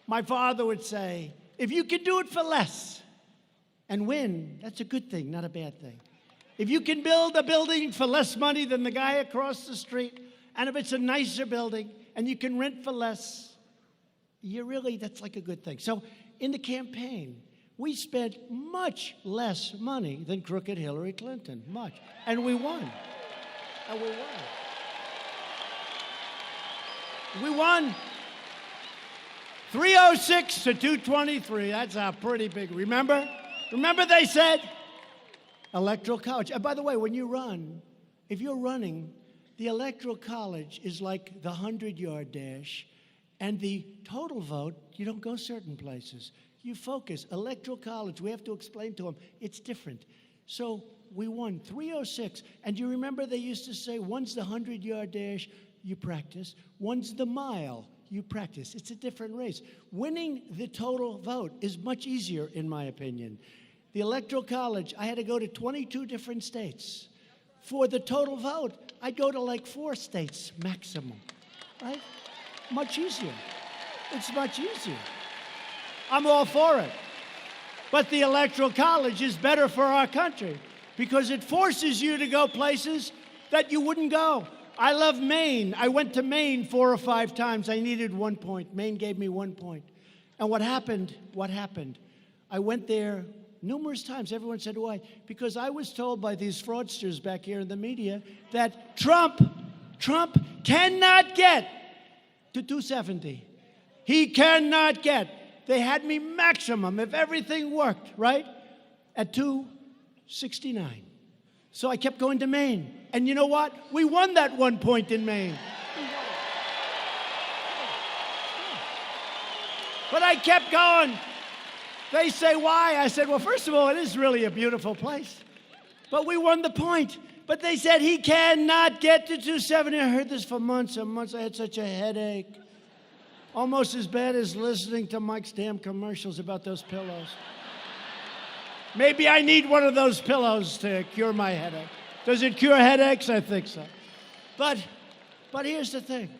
S1: would say, if you can do it for less and win, that's a good thing, not a bad thing. If you can build a building for less money than the guy across the street, and if it's a nicer building and you can rent for less, that's like a good thing. So in the campaign, we spent much less money than crooked Hillary Clinton, much. And we won. And we won. We won 306 to 223. That's a pretty big, remember? Remember they said? Electoral college. And by the way, when you run, if you're running, the electoral college is like the 100-yard dash. And the total vote, you don't go certain places. You focus. Electoral college, we have to explain to them, it's different. So we won 306. And you remember they used to say, one's the 100-yard dash, you practice. One's the mile, you practice. It's a different race. Winning the total vote is much easier, in my opinion. The electoral college, I had to go to 22 different states. For the total vote, I'd go to like 4 states maximum, right? Much easier. It's much easier. I'm all for it. But the Electoral College is better for our country because it forces you to go places that you wouldn't go. I love Maine. I went to Maine 4 or 5 times. I needed 1 point. Maine gave me 1 point. And what happened? I went there numerous times. Everyone said, why? Because I was told by these fraudsters back here in the media that Trump cannot get to 270. He cannot get. They had me maximum, if everything worked, right, at 269. So I kept going to Maine. And you know what? We won that 1 point in Maine. But I kept going. They say, why? I said, well, first of all, it is really a beautiful place. But we won the point. But they said he cannot get to 270. I heard this for months and months. I had such a headache. Almost as bad as listening to Mike's damn commercials about those pillows. Maybe I need one of those pillows to cure my headache. Does it cure headaches? I think so. But here's the thing.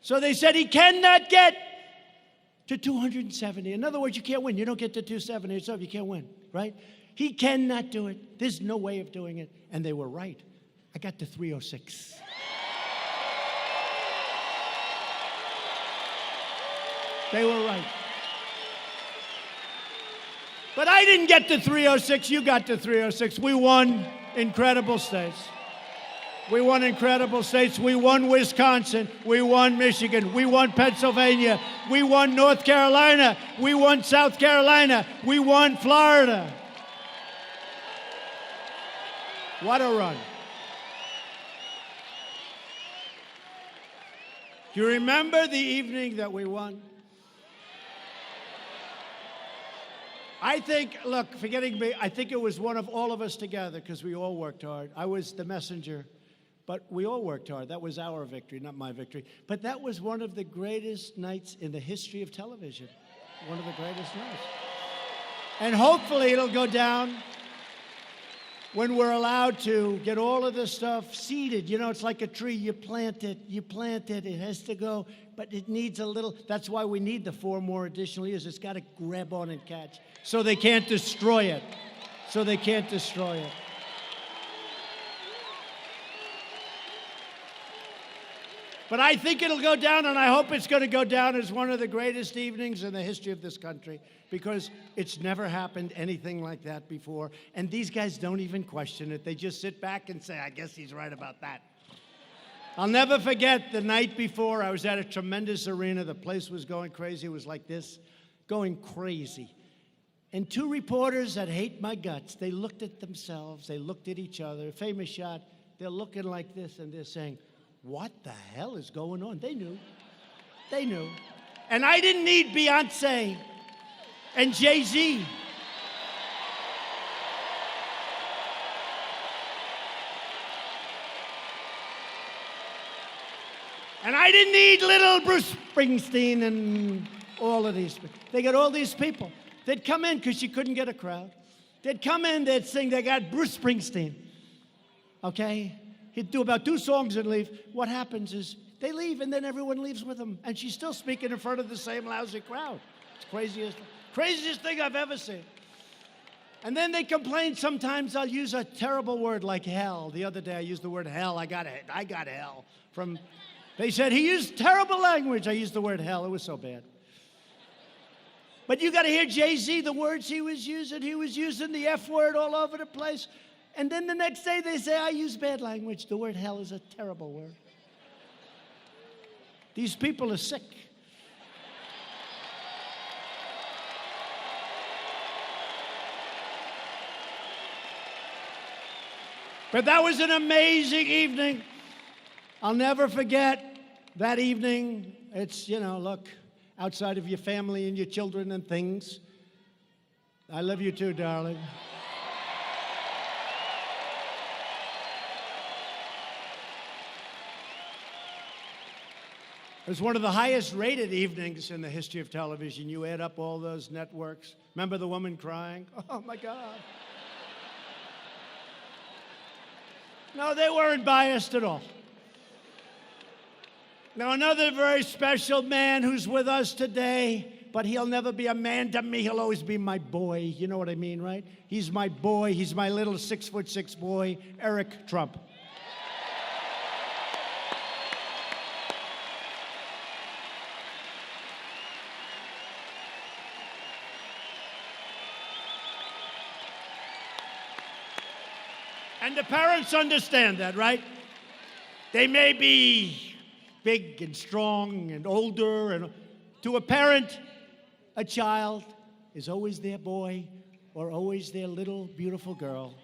S1: So they said he cannot get to 270. In other words, you can't win. You don't get to 270 yourself. You can't win, right? He cannot do it. There's no way of doing it. And they were right. I got to 306. They were right. But I didn't get to 306. You got to 306. We won incredible states. We won incredible states. We won Wisconsin. We won Michigan. We won Pennsylvania. We won North Carolina. We won South Carolina. We won Florida. What a run. Do you remember the evening that we won? I think, look, forgetting me, I think it was one of all of us together because we all worked hard. I was the messenger, but we all worked hard. That was our victory, not my victory. But that was one of the greatest nights in the history of television. One of the greatest nights. And hopefully it'll go down when we're allowed to get all of this stuff seeded. You know, it's like a tree. You plant it, it has to go, but it needs a little. That's why we need the 4 more additional years. It's got to grab on and catch. So they can't destroy it. But I think it'll go down, and I hope it's going to go down as one of the greatest evenings in the history of this country, because it's never happened anything like that before. And these guys don't even question it. They just sit back and say, I guess he's right about that. I'll never forget the night before. I was at a tremendous arena. The place was going crazy. It was like this, going crazy. And two reporters that hate my guts, they looked at themselves. They looked at each other. Famous shot. They're looking like this, and they're saying, what the hell is going on? They knew. They knew. And I didn't need Beyonce and Jay-Z. And I didn't need little Bruce Springsteen and all of these people. They got all these people. They'd come in because you couldn't get a crowd. They'd come in, they'd sing, they got Bruce Springsteen. Okay? He'd do about 2 songs and leave. What happens is they leave, and then everyone leaves with them. And she's still speaking in front of the same lousy crowd. It's the craziest thing I've ever seen. And then they complain sometimes I'll use a terrible word like hell. The other day I used the word hell. I got hell. They said he used terrible language. I used the word hell. It was so bad. But you got to hear Jay-Z, the words he was using. He was using the F word all over the place. And then the next day they say, I use bad language. The word hell is a terrible word. These people are sick. But that was an amazing evening. I'll never forget that evening. It's, look, outside of your family and your children and things. I love you too, darling. It was one of the highest rated evenings in the history of television. You add up all those networks. Remember the woman crying? Oh, my God. No, they weren't biased at all. Now, another very special man who's with us today, but he'll never be a man to me. He'll always be my boy. You know what I mean, right? He's my boy. He's my little 6'6" boy, Eric Trump. And the parents understand that, right? They may be big and strong and older, and to a parent, a child is always their boy or always their little beautiful girl.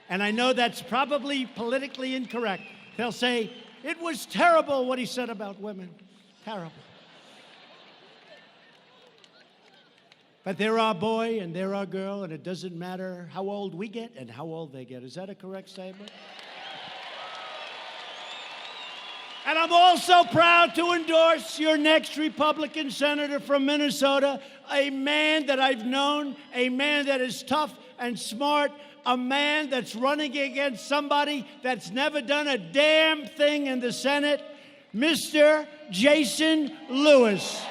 S1: And I know that's probably politically incorrect. They'll say, it was terrible what he said about women. Terrible. But they're our boy and they're our girl, and it doesn't matter how old we get and how old they get. Is that a correct statement? And I'm also proud to endorse your next Republican senator from Minnesota, a man that I've known, a man that is tough and smart, a man that's running against somebody that's never done a damn thing in the Senate, Mr. Jason Lewis.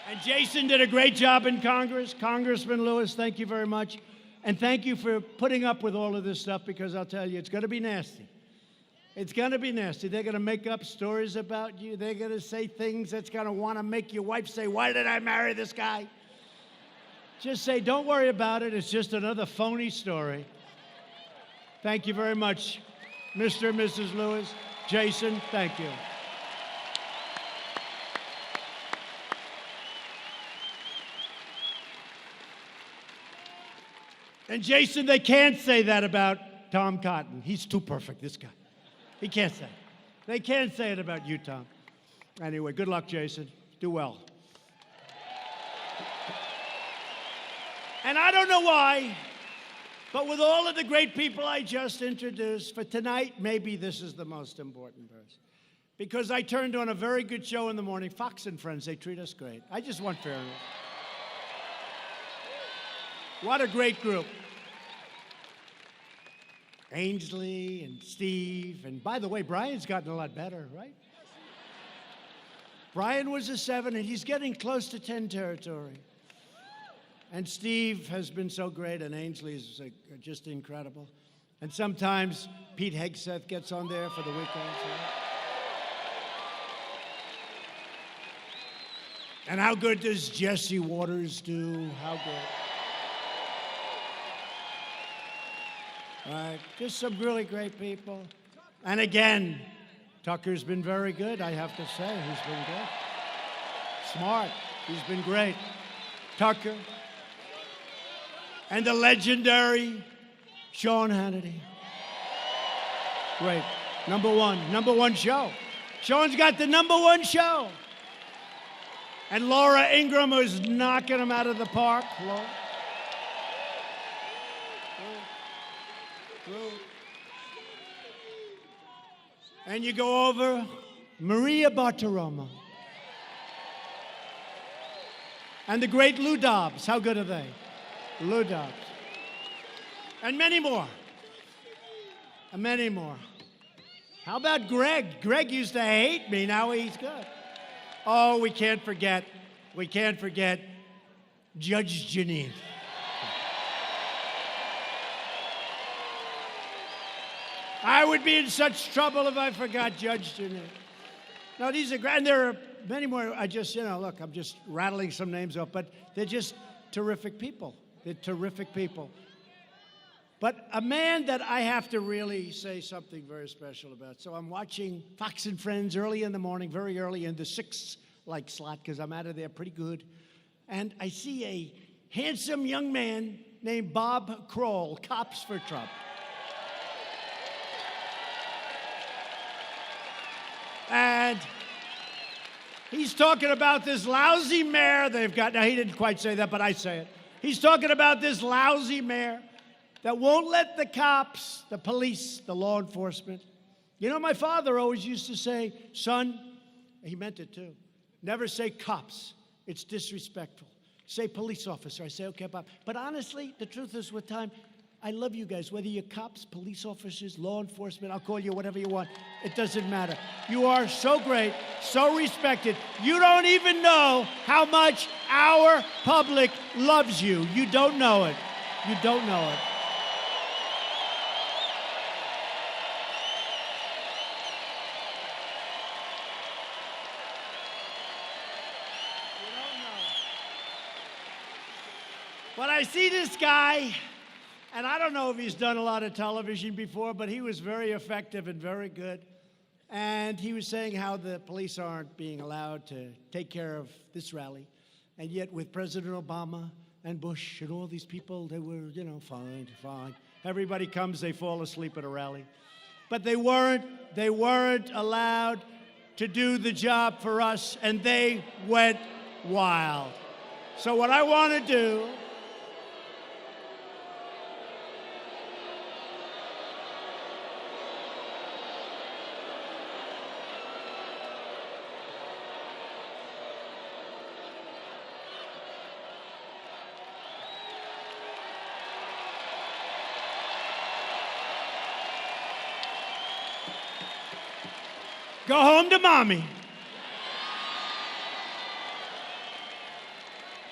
S1: And Jason did a great job in Congress. Congressman Lewis, thank you very much. And thank you for putting up with all of this stuff, because I'll tell you, it's going to be nasty. It's going to be nasty. They're going to make up stories about you. They're going to say things that's going to want to make your wife say, why did I marry this guy? Just say, don't worry about it. It's just another phony story. Thank you very much, Mr. and Mrs. Lewis. Jason, thank you. And Jason, they can't say that about Tom Cotton. He's too perfect, this guy. He can't say it. They can't say it about you, Tom. Anyway, good luck, Jason. Do well. And I don't know why, but with all of the great people I just introduced, for tonight, maybe this is the most important verse. Because I turned on a very good show in the morning, Fox and Friends. They treat us great. I just want fairness. What a great group. Ainsley and Steve. And by the way, Brian's gotten a lot better, right? Brian was a 7, and he's getting close to 10 territory. And Steve has been so great, and Ainsley is just incredible. And sometimes Pete Hegseth gets on there for the weekends. Right? And how good does Jesse Waters do? How good. Right, just some really great people. And again, Tucker's been very good, I have to say. He's been good. Smart. He's been great. Tucker. And the legendary Sean Hannity. Great. Number one show. Sean's got the number 1 show. And Laura Ingraham was knocking him out of the park. Laura. And you go over Maria Bartiromo. And the great Lou Dobbs. How good are they? Lou Dobbs. And many more. And many more. How about Greg? Greg used to hate me. Now he's good. Oh, we can't forget Judge Jeanine. I would be in such trouble if I forgot Judge Jeanine. No, these are great. And there are many more. I just, look, I'm just rattling some names off, but they're just terrific people. They're terrific people. But a man that I have to really say something very special about. So I'm watching Fox and Friends early in the morning, very early in the 6 slot, because I'm out of there pretty good. And I see a handsome young man named Bob Kroll, Cops for Trump. And he's talking about this lousy mayor they've got. Now, he didn't quite say that, but I say it. He's talking about this lousy mayor that won't let the cops, the police, the law enforcement. My father always used to say, son, he meant it too, never say cops. It's disrespectful. Say police officer. I say, okay, Bob. But honestly, the truth is with time, I love you guys, whether you're cops, police officers, law enforcement, I'll call you whatever you want. It doesn't matter. You are so great, so respected. You don't even know how much our public loves you. You don't know it. You don't know it. But I see this guy, and I don't know if he's done a lot of television before, but he was very effective and very good. And he was saying how the police aren't being allowed to take care of this rally. And yet with President Obama and Bush and all these people, they were, fine. Everybody comes, they fall asleep at a rally. But they weren't allowed to do the job for us, and they went wild. So what I want to do, go home to mommy.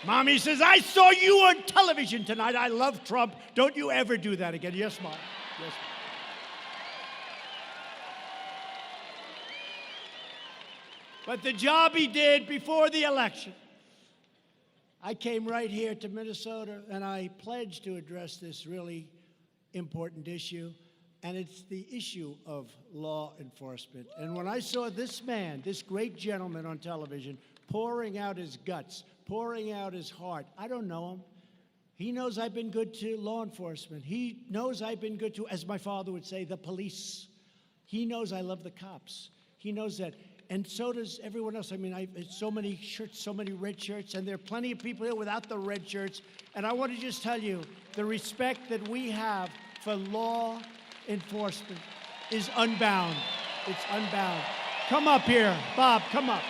S1: Mommy says, I saw you on television tonight. I love Trump. Don't you ever do that again. Yes, Mom. Yes, Mom. But the job he did before the election, I came right here to Minnesota, and I pledged to address this really important issue. And it's the issue of law enforcement. And when I saw this man, this great gentleman on television, pouring out his guts, pouring out his heart, I don't know him. He knows I've been good to law enforcement. He knows I've been good to, as my father would say, the police. He knows I love the cops. He knows that. And so does everyone else. I mean, so many shirts, so many red shirts, and there are plenty of people here without the red shirts. And I want to just tell you, the respect that we have for law enforcement is unbound. It's unbound. Come up here, Bob, come up.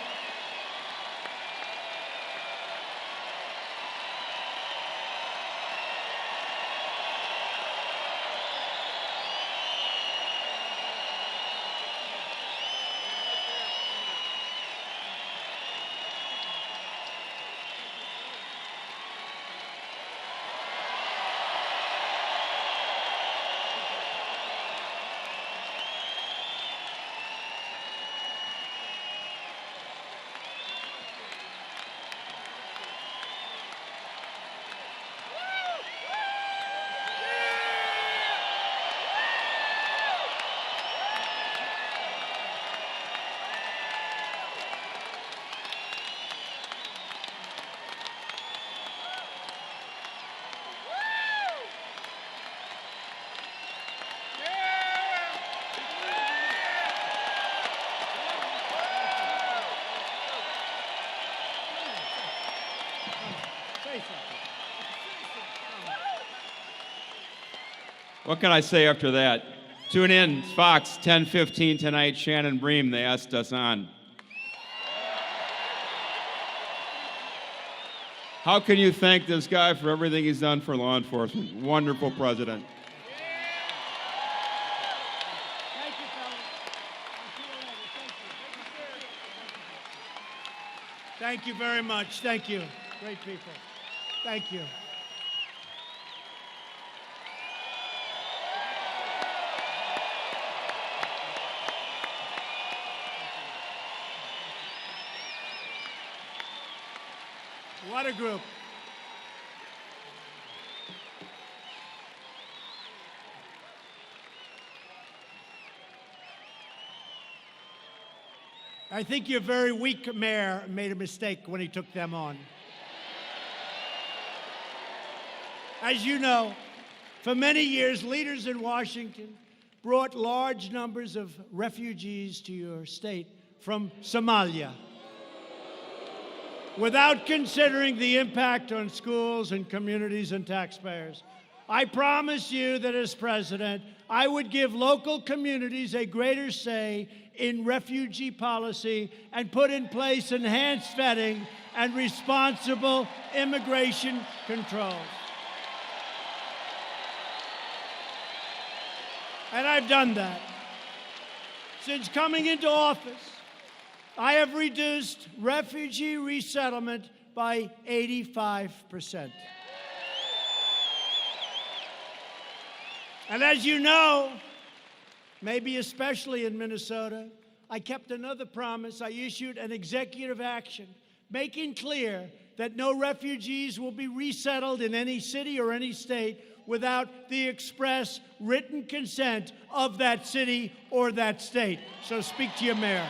S2: What can I say after that? Tune in, Fox, 10:15 tonight. Shannon Bream, they asked us on. How can you thank this guy for everything he's done for law enforcement? Wonderful president.
S1: Thank you, fellas. Thank you very much. Thank you. Great people. Thank you. What a group. I think your very weak mayor made a mistake when he took them on. As you know, for many years, leaders in Washington brought large numbers of refugees to your state from Somalia, without considering the impact on schools and communities and taxpayers. I promise you that as president, I would give local communities a greater say in refugee policy and put in place enhanced vetting and responsible immigration controls. And I've done that. Since coming into office, I have reduced refugee resettlement by 85%. And as you know, maybe especially in Minnesota, I kept another promise. I issued an executive action making clear that no refugees will be resettled in any city or any state without the express written consent of that city or that state. So speak to your mayor.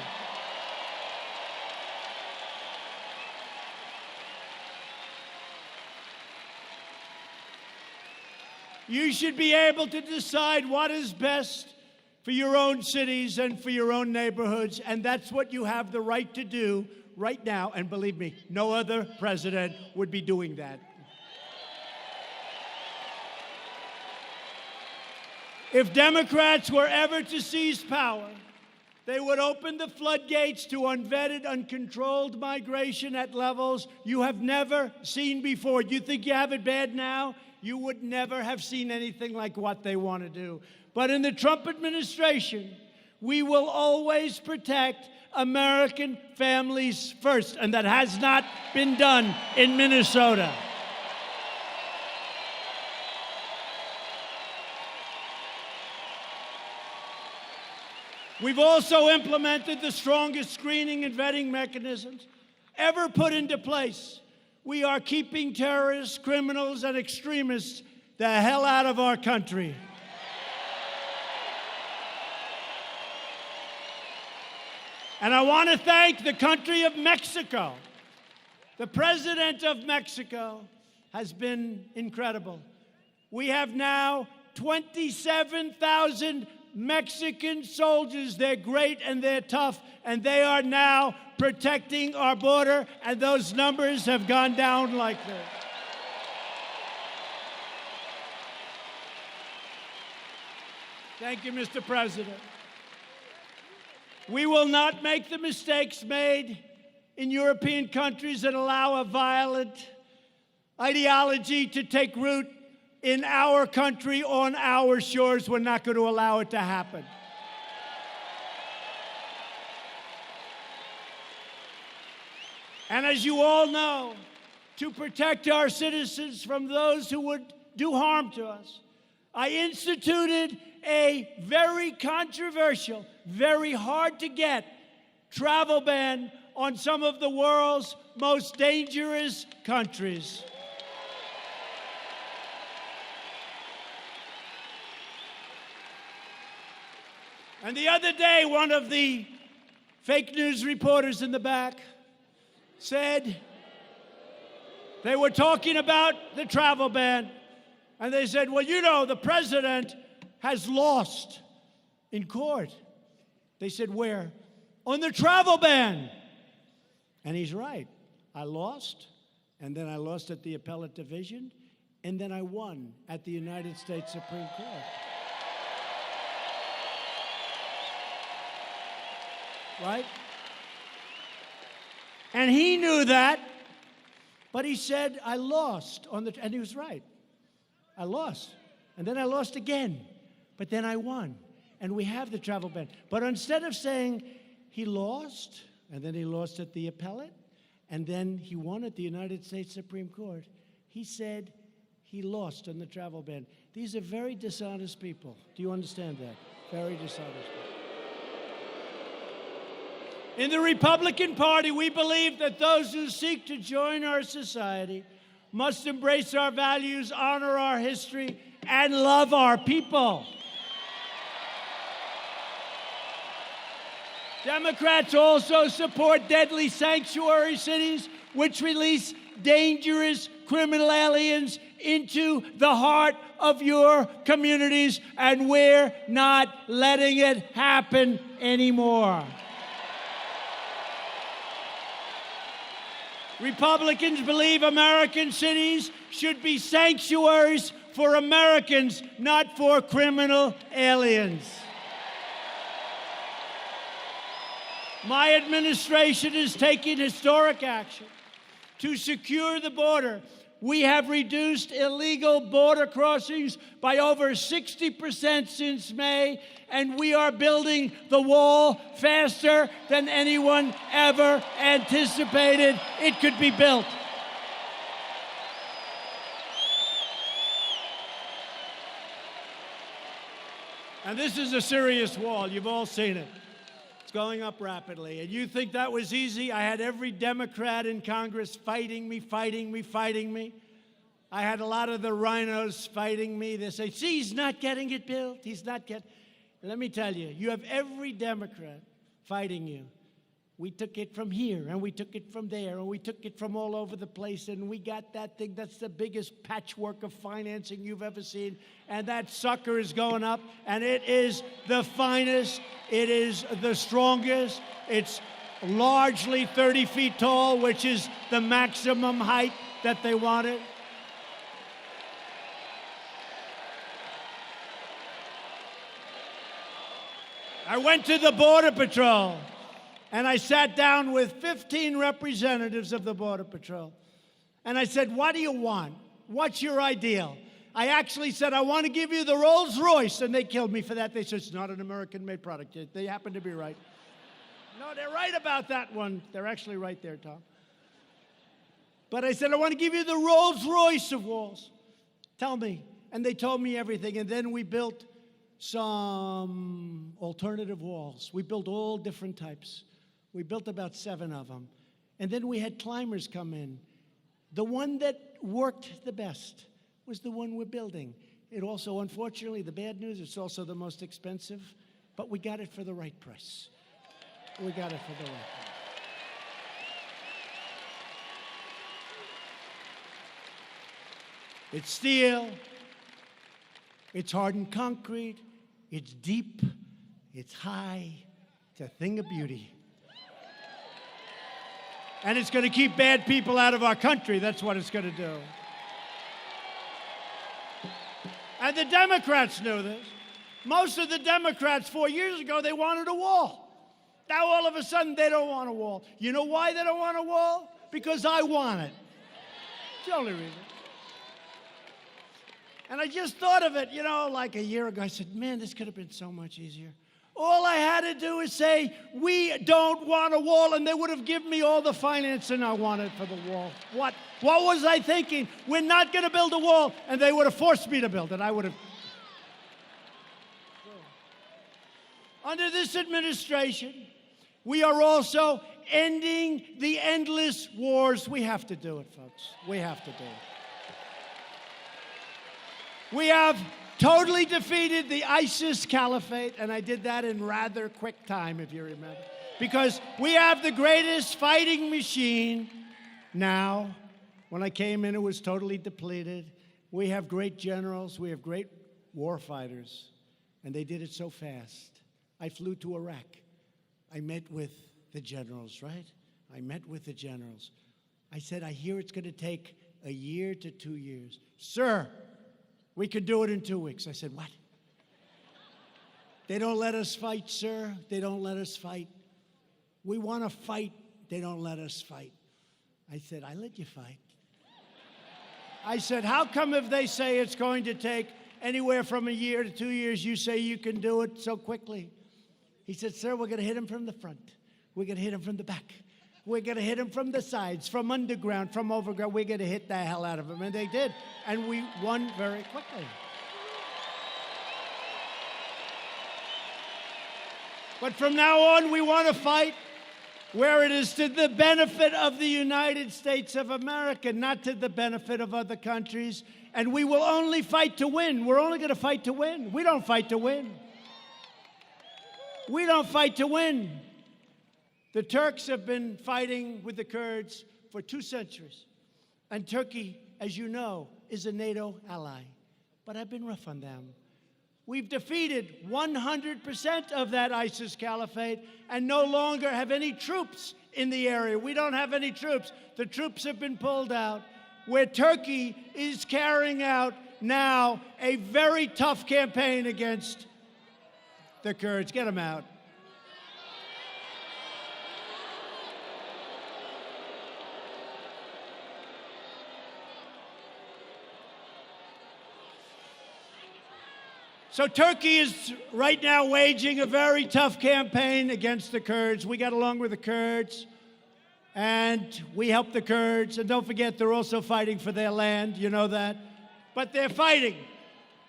S1: You should be able to decide what is best for your own cities and for your own neighborhoods, and that's what you have the right to do right now. And believe me, no other president would be doing that. If Democrats were ever to seize power, they would open the floodgates to unvetted, uncontrolled migration at levels you have never seen before. You think you have it bad now? You would never have seen anything like what they want to do. But in the Trump administration, we will always protect American families first, and that has not been done in Minnesota. We've also implemented the strongest screening and vetting mechanisms ever put into place. We are keeping terrorists, criminals, and extremists the hell out of our country. And I want to thank the country of Mexico. The president of Mexico has been incredible. We have now 27,000 Mexican soldiers. They're great and they're tough, and they are now protecting our border, and those numbers have gone down like this. Thank you, Mr. President. We will not make the mistakes made in European countries that allow a violent ideology to take root in our country, on our shores. We're not going to allow it to happen. And as you all know, to protect our citizens from those who would do harm to us, I instituted a very controversial, very hard to get travel ban on some of the world's most dangerous countries. And the other day, one of the fake news reporters in the back said they were talking about the travel ban, and they said, well, you know, the president has lost in court. They said, where? On the travel ban. And he's right. I lost, and then I lost at the appellate division, and then I won at the United States Supreme Court. Right? And he knew that, but he said, I lost and he was right. I lost. And then I lost again, but then I won. And we have the travel ban. But instead of saying he lost, and then he lost at the appellate, and then he won at the United States Supreme Court, he said he lost on the travel ban. These are very dishonest people. Do you understand that? Very dishonest people. In the Republican Party, we believe that those who seek to join our society must embrace our values, honor our history, and love our people. Democrats also support deadly sanctuary cities, which release dangerous criminal aliens into the heart of your communities, and we're not letting it happen anymore. Republicans believe American cities should be sanctuaries for Americans, not for criminal aliens. My administration is taking historic action to secure the border. We have reduced illegal border crossings by over 60% since May, and we are building the wall faster than anyone ever anticipated it could be built. And this is a serious wall. You've all seen it. It's going up rapidly. And you think that was easy? I had every Democrat in Congress fighting me. I had a lot of the rhinos fighting me. They say, see, he's not getting it built. He's not getting. Let me tell you, you have every Democrat fighting you. We took it from here, and we took it from there, and we took it from all over the place, and we got that thing. That's the biggest patchwork of financing you've ever seen, and that sucker is going up, and it is the finest. It is the strongest. It's largely 30 feet tall, which is the maximum height that they wanted. I went to the Border Patrol, and I sat down with 15 representatives of the Border Patrol. And I said, what do you want? What's your ideal? I actually said, I want to give you the Rolls Royce. And they killed me for that. They said, it's not an American-made product. They happen to be right. No, they're right about that one. They're actually right there, Tom. But I said, I want to give you the Rolls Royce of walls. Tell me. And they told me everything. And then we built some alternative walls. We built all different types. We built about 7 of them. And then we had climbers come in. The one that worked the best was the one we're building. It also, unfortunately, the bad news, it's also the most expensive, but we got it for the right price. We got it for the right price. It's steel, it's hardened concrete, it's deep, it's high, it's a thing of beauty. And it's going to keep bad people out of our country. That's what it's going to do. And the Democrats knew this. Most of the Democrats 4 years ago, they wanted a wall. Now all of a sudden, they don't want a wall. You know why they don't want a wall? Because I want it. It's the only reason. And I just thought of it, like a year ago. I said, man, this could have been so much easier. All I had to do is say, we don't want a wall, and they would have given me all the financing I wanted for the wall. What was I thinking? We're not going to build a wall, and they would have forced me to build it. I would have. Under this administration, we are also ending the endless wars. We have to do it, folks. We have to do it. We have totally defeated the ISIS caliphate, and I did that in rather quick time, if you remember. Because we have the greatest fighting machine now. When I came in, it was totally depleted. We have great generals. We have great war fighters. And they did it so fast. I flew to Iraq. I met with the generals, right? I met with the generals. I said, I hear it's going to take a year to 2 years. Sir, we could do it in 2 weeks. I said, what? They don't let us fight, sir. They don't let us fight. We want to fight. They don't let us fight. I said, I let you fight. I said, how come if they say it's going to take anywhere from a year to 2 years, you say you can do it so quickly? He said, sir, we're going to hit him from the front. We're going to hit him from the back. We're going to hit him from the sides, from underground, from overground. We're going to hit the hell out of him. And they did. And we won very quickly. But from now on, we want to fight where it is to the benefit of the United States of America, not to the benefit of other countries. And we will only fight to win. We're only going to fight to win. We don't fight to win. We don't fight to win. The Turks have been fighting with the Kurds for 2 centuries. And Turkey, as you know, is a NATO ally. But I've been rough on them. We've defeated 100% of that ISIS caliphate and no longer have any troops in the area. We don't have any troops. The troops have been pulled out, where Turkey is carrying out now a very tough campaign against the Kurds. Get them out. So Turkey is right now waging a very tough campaign against the Kurds. We got along with the Kurds, and we help the Kurds. And don't forget, they're also fighting for their land. You know that. But they're fighting.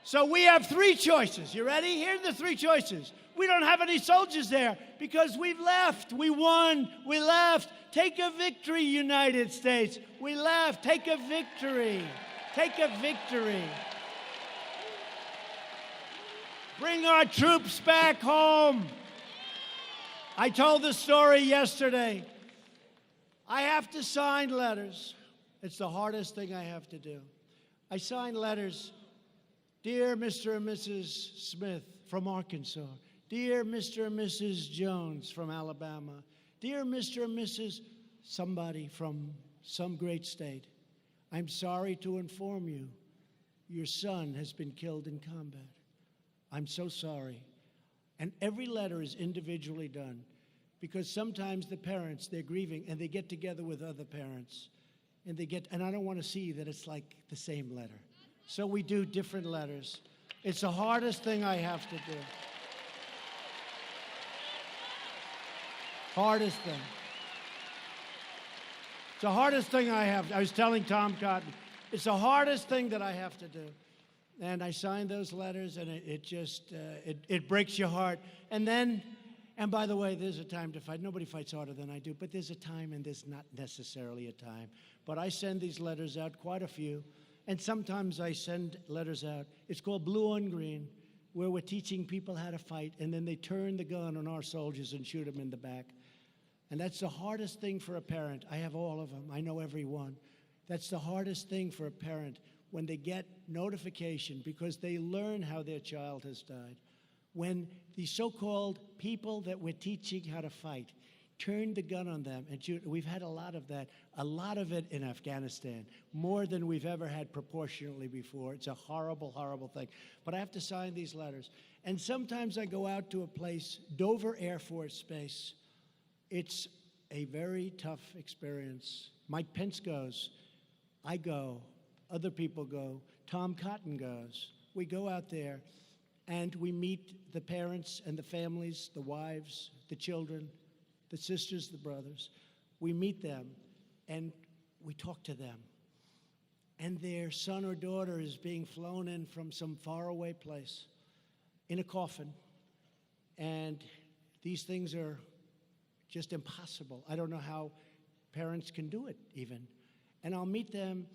S1: So we have 3 choices. You ready? Here are the 3 choices. We don't have any soldiers there because we've left. We won. We left. Take a victory, United States. We left. Take a victory. Take a victory. Bring our troops back home. I told the story yesterday. I have to sign letters. It's the hardest thing I have to do. I sign letters. Dear Mr. and Mrs. Smith from Arkansas. Dear Mr. and Mrs. Jones from Alabama. Dear Mr. and Mrs. somebody from some great state. I'm sorry to inform you, your son has been killed in combat. I'm so sorry. And every letter is individually done because sometimes the parents, they're grieving and they get together with other parents and I don't want to see that it's like the same letter. So we do different letters. It's the hardest thing I have to do. Hardest thing. It's the hardest thing I have. I was telling Tom Cotton, it's the hardest thing that I have to do. And I signed those letters, and it breaks your heart. And by the way, there's a time to fight. Nobody fights harder than I do, but there's a time and there's not necessarily a time. But I send these letters out, quite a few, and sometimes I send letters out. It's called Blue on Green, where we're teaching people how to fight, and then they turn the gun on our soldiers and shoot them in the back. And that's the hardest thing for a parent. I have all of them. I know every one. That's the hardest thing for a parent, when they get notification because they learn how their child has died. When the so-called people that we're teaching how to fight turn the gun on them and shoot. We've had a lot of that, a lot of it in Afghanistan, more than we've ever had proportionally before. It's a horrible, horrible thing. But I have to sign these letters. And sometimes I go out to a place, Dover Air Force Base. It's a very tough experience. Mike Pence goes. I go. Other people go. Tom Cotton goes. We go out there, and we meet the parents and the families, the wives, the children, the sisters, the brothers. We meet them, and we talk to them. And their son or daughter is being flown in from some faraway place in a coffin. And these things are just impossible. I don't know how parents can do it, even. And I'll meet them,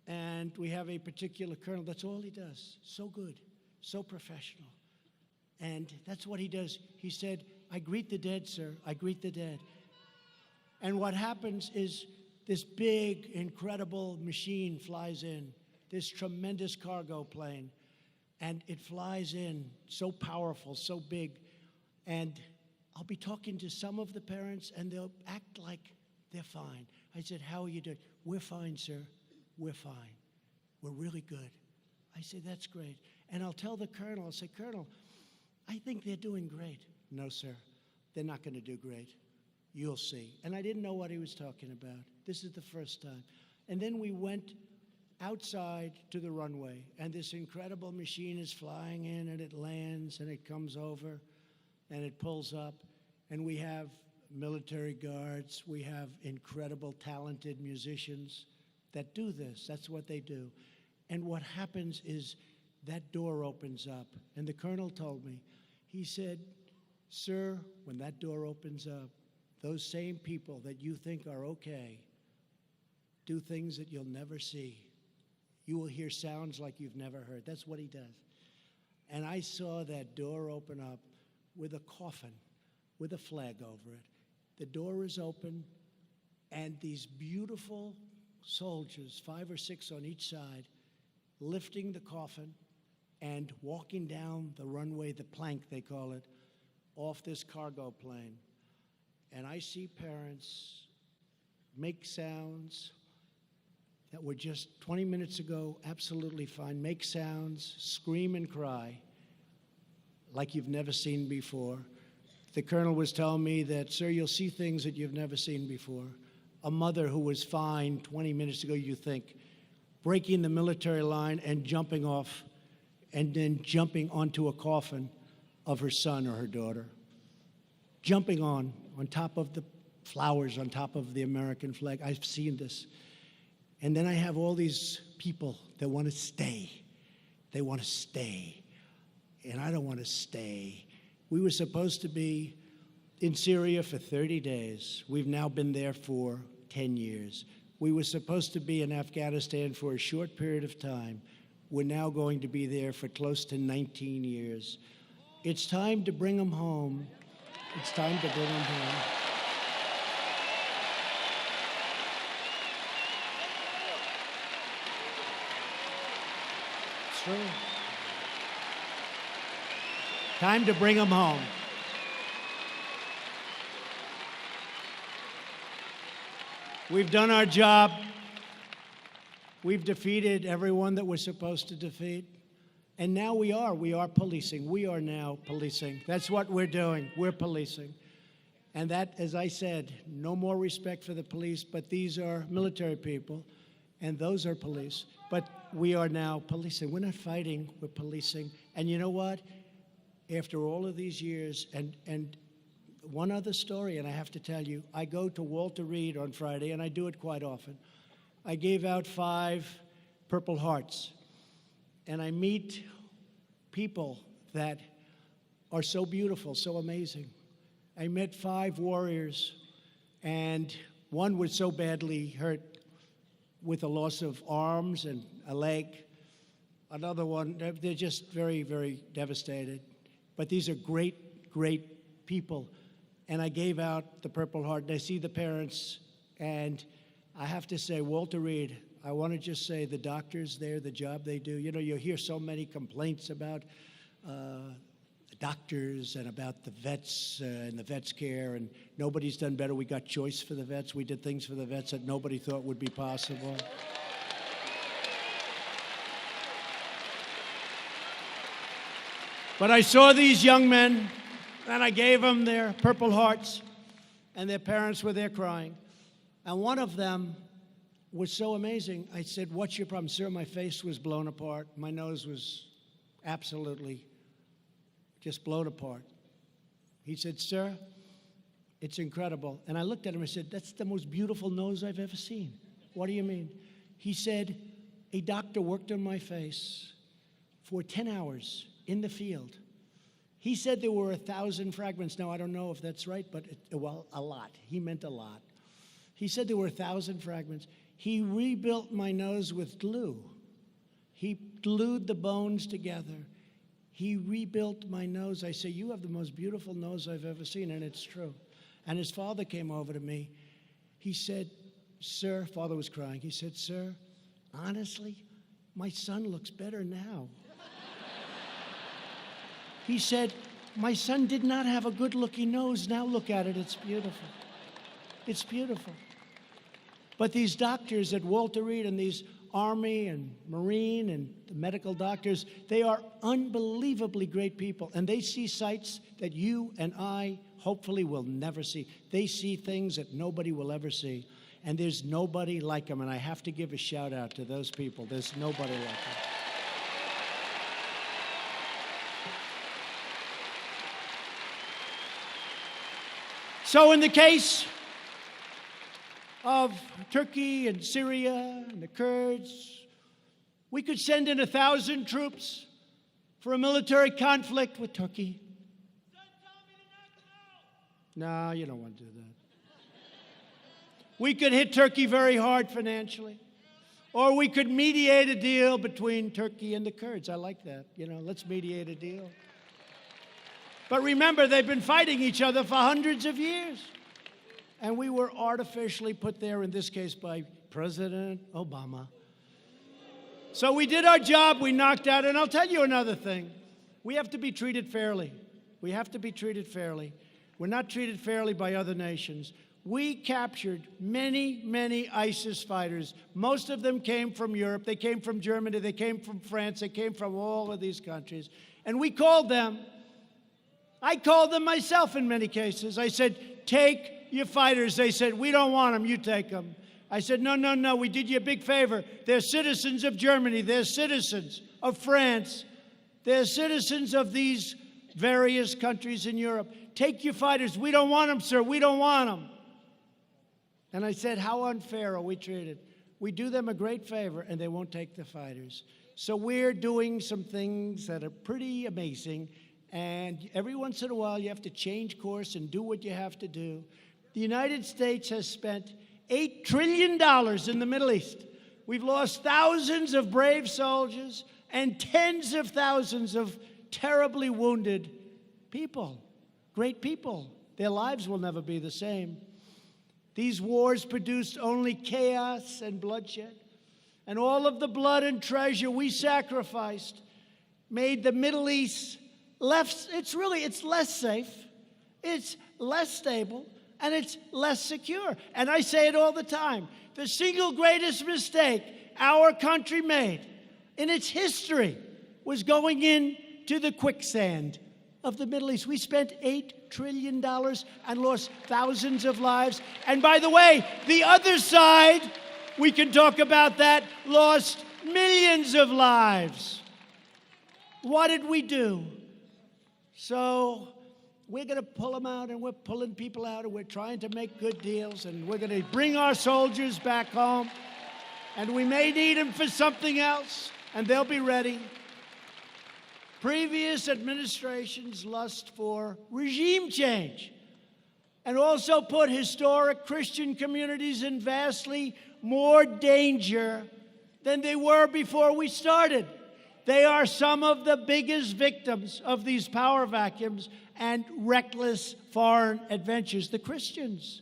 S1: and we have a particular colonel. That's all he does. So good, so professional. And that's what he does. He said, I greet the dead, sir. I greet the dead. And what happens is this big, incredible machine flies in, this tremendous cargo plane. And it flies in, so powerful, so big. And I'll be talking to some of the parents, and they'll act like they're fine. I said, how are you doing? We're fine, sir. We're fine. We're really good. I said, that's great. And I'll tell the colonel, I'll say, Colonel, I think they're doing great. No, sir, they're not going to do great. You'll see. And I didn't know what he was talking about. This is the first time. And then we went outside to the runway, and this incredible machine is flying in, and it lands, and it comes over, and it pulls up, and we have military guards. We have incredible, talented musicians that do this. That's what they do. And what happens is that door opens up, and the colonel told me, he said, sir, when that door opens up, those same people that you think are okay do things that you'll never see. You will hear sounds like you've never heard. That's what he does. And I saw that door open up with a coffin, with a flag over it. The door is open, and these beautiful soldiers, 5 or 6 on each side, lifting the coffin and walking down the runway, the plank they call it, off this cargo plane. And I see parents make sounds that were just 20 minutes ago absolutely fine, make sounds, scream and cry like you've never seen before. The colonel was telling me that, sir, you'll see things that you've never seen before. A mother who was fine 20 minutes ago, you think, breaking the military line and jumping off and then jumping onto a coffin of her son or her daughter, jumping on top of the flowers, on top of the American flag. I've seen this. And then I have all these people that want to stay. They want to stay. And I don't want to stay. We were supposed to be in Syria for 30 days. We've now been there for 10 years. We were supposed to be in Afghanistan for a short period of time. We're now going to be there for close to 19 years. It's time to bring them home. It's time to bring them home. It's true. Time to bring them home. We've done our job. We've defeated everyone that we're supposed to defeat. And now we are policing. We are now policing. That's what we're doing. We're policing. And that, as I said, no more respect for the police, but these are military people, and those are police. But we are now policing. We're not fighting, we're policing. And you know what? After all of these years, and one other story, and I have to tell you, I go to Walter Reed on Friday, and I do it quite often. I gave out 5 Purple Hearts, and I meet people that are so beautiful, so amazing. I met 5 warriors, and one was so badly hurt with a loss of arms and a leg. Another one, they're just very, very devastated. But these are great, great people. And I gave out the Purple Heart, and I see the parents, and I have to say, Walter Reed, I want to just say the doctors there, the job they do. You know, you hear so many complaints about the doctors and about the vets and the vets' care, and nobody's done better. We got choice for the vets. We did things for the vets that nobody thought would be possible. But I saw these young men, and I gave them their Purple Hearts, and their parents were there crying. And one of them was so amazing. I said, "What's your problem?" "Sir, my face was blown apart. My nose was absolutely just blown apart." He said, "Sir, it's incredible." And I looked at him and said, "That's the most beautiful nose I've ever seen." "What do you mean?" He said, "A doctor worked on my face for 10 hours in the field. He said there were 1,000 fragments." Now, I don't know if that's right, but, well, a lot. He meant a lot. He said there were 1,000 fragments. He rebuilt my nose with glue. He glued the bones together. He rebuilt my nose. I say, "You have the most beautiful nose I've ever seen," and it's true. And his father came over to me. He said, "Sir," father was crying. He said, "Sir, honestly, my son looks better now." He said, "My son did not have a good-looking nose. Now look at it. It's beautiful. It's beautiful." But these doctors at Walter Reed and these Army and Marine and the medical doctors, they are unbelievably great people. And they see sights that you and I hopefully will never see. They see things that nobody will ever see. And there's nobody like them. And I have to give a shout out to those people. There's nobody like them. So in the case of Turkey and Syria and the Kurds, we could send in 1,000 troops for a military conflict with Turkey. No, you don't want to do that. We could hit Turkey very hard financially. Or we could mediate a deal between Turkey and the Kurds. I like that. Let's mediate a deal. But remember, they've been fighting each other for hundreds of years. And we were artificially put there, in this case, by President Obama. So we did our job, we knocked out, and I'll tell you another thing. We have to be treated fairly. We have to be treated fairly. We're not treated fairly by other nations. We captured many, many ISIS fighters. Most of them came from Europe. They came from Germany. They came from France. They came from all of these countries. And we called them. I called them myself in many cases. I said, take your fighters. They said, we don't want them. You take them. I said, no. We did you a big favor. They're citizens of Germany. They're citizens of France. They're citizens of these various countries in Europe. Take your fighters. We don't want them, sir. We don't want them. And I said, how unfair are we treated? We do them a great favor, and they won't take the fighters. So we're doing some things that are pretty amazing. And every once in a while, you have to change course and do what you have to do. The United States has spent $8 trillion in the Middle East. We've lost thousands of brave soldiers and tens of thousands of terribly wounded people, great people. Their lives will never be the same. These wars produced only chaos and bloodshed. And all of the blood and treasure we sacrificed made the Middle East it's less safe, it's less stable, and it's less secure. And I say it all the time. The single greatest mistake our country made in its history was going into the quicksand of the Middle East. We spent $8 trillion and lost thousands of lives. And by the way, the other side, we can talk about that, lost millions of lives. What did we do? So we're going to pull them out, and we're pulling people out, and we're trying to make good deals, and we're going to bring our soldiers back home, and we may need them for something else, and they'll be ready. Previous administrations lust for regime change and also put historic Christian communities in vastly more danger than they were before we started. They are some of the biggest victims of these power vacuums and reckless foreign adventures. The Christians.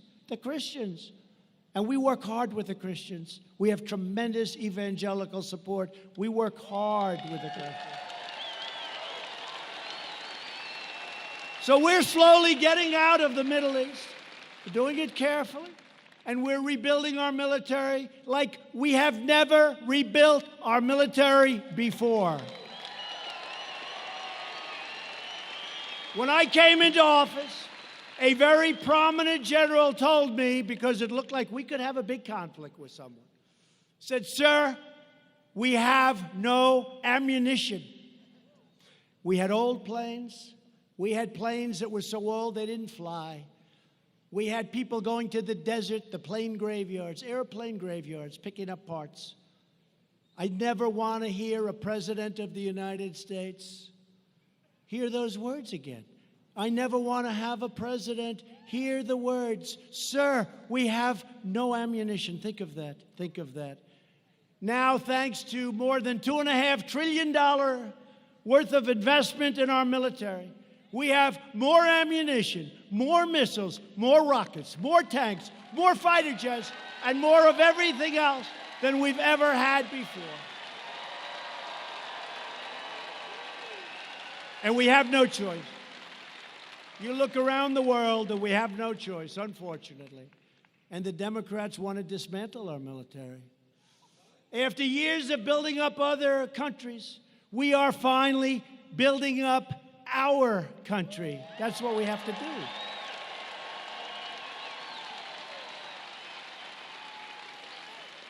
S1: And we work hard with the Christians. We have tremendous evangelical support. We work hard with the Christians. So we're slowly getting out of the Middle East. We're doing it carefully. And we're rebuilding our military like we have never rebuilt our military before. When I came into office, a very prominent general told me, because it looked like we could have a big conflict with someone, said, sir, we have no ammunition. We had old planes. We had planes that were so old they didn't fly. We had people going to the desert, the plane graveyards, airplane graveyards, picking up parts. I never want to hear a president of the United States hear those words again. I never want to have a president hear the words, sir, we have no ammunition. Think of that. Think of that. Now, thanks to more than $2.5 trillion worth of investment in our military, we have more ammunition, more missiles, more rockets, more tanks, more fighter jets, and more of everything else than we've ever had before. And we have no choice. You look around the world and we have no choice, unfortunately. and the Democrats want to dismantle our military. After years of building up other countries, we are finally building up our country. That's what we have to do.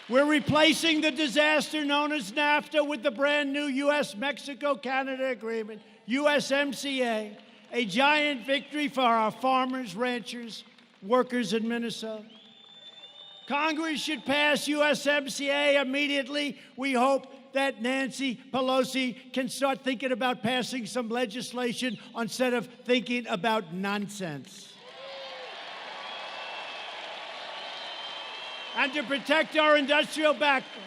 S1: We're replacing the disaster known as NAFTA with the brand new U.S.-Mexico-Canada agreement, USMCA, a giant victory for our farmers, ranchers, workers in Minnesota. Congress should pass USMCA immediately. We hope that Nancy Pelosi can start thinking about passing some legislation instead of thinking about nonsense. And to protect our industrial backbone,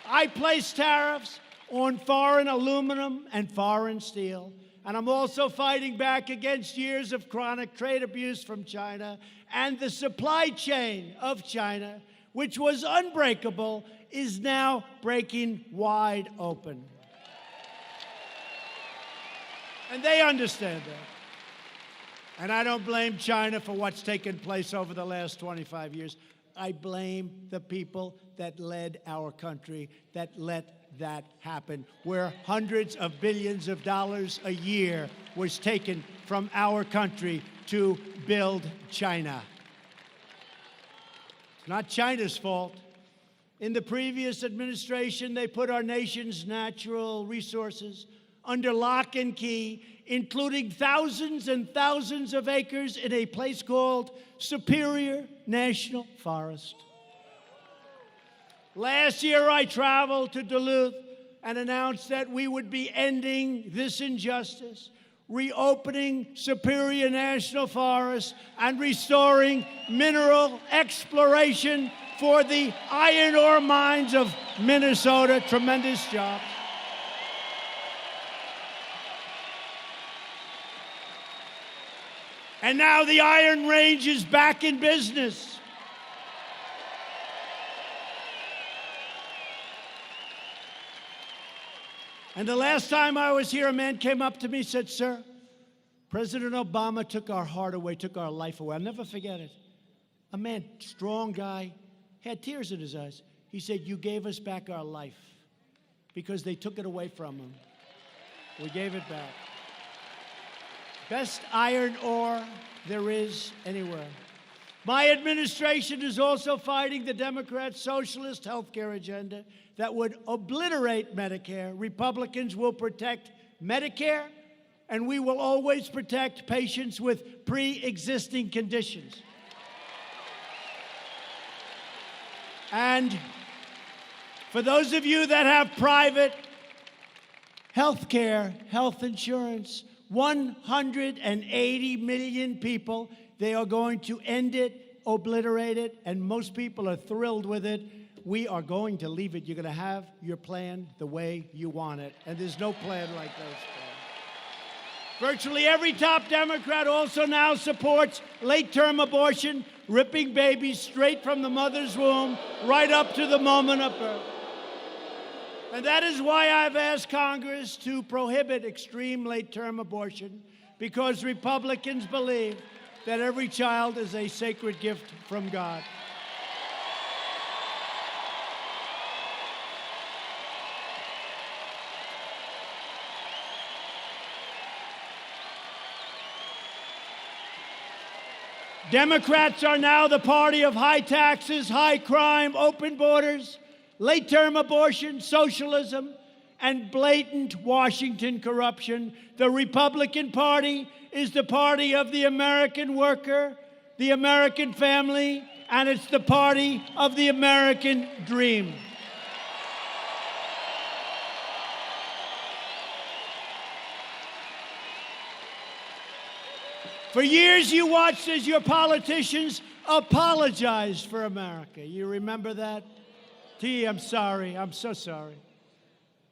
S1: I place tariffs on foreign aluminum and foreign steel. And I'm also fighting back against years of chronic trade abuse from China, and the supply chain of China, which was unbreakable, is now breaking wide open. And they understand that. And I don't blame China for what's taken place over the last 25 years. I blame the people that led our country, that let that happen, where hundreds of billions of dollars a year was taken from our country to build China. It's not China's fault. In the previous administration, they put our nation's natural resources under lock and key, including thousands and thousands of acres in a place called Superior National Forest. Last year, I traveled to Duluth and announced that we would be ending this injustice, reopening Superior National Forest, and restoring mineral exploration for the iron ore mines of Minnesota. Tremendous jobs. And now the Iron Range is back in business. And the last time I was here, a man came up to me and said, "Sir, President Obama took our heart away, took our life away." I'll never forget it. A man, strong guy, had tears in his eyes. He said, "You gave us back our life because they took it away from him. We gave it back." Best iron ore there is anywhere. My administration is also fighting the Democrats' socialist health care agenda that would obliterate Medicare. Republicans will protect Medicare, and we will always protect patients with pre-existing conditions. And for those of you that have private health care, health insurance, 180 million people, they are going to end it, obliterate it, and most people are thrilled with it. We are going to leave it. You're going to have your plan the way you want it, and there's no plan like those plans. Virtually every top Democrat also now supports late-term abortion, ripping babies straight from the mother's womb right up to the moment of birth. And that is why I've asked Congress to prohibit extreme late-term abortion, because Republicans believe that every child is a sacred gift from God. Democrats are now the party of high taxes, high crime, open borders, late-term abortion, socialism, and blatant Washington corruption. The Republican Party is the party of the American worker, the American family, and it's the party of the American dream. For years, you watched as your politicians apologized for America. You remember that? T, I'm sorry. I'm so sorry.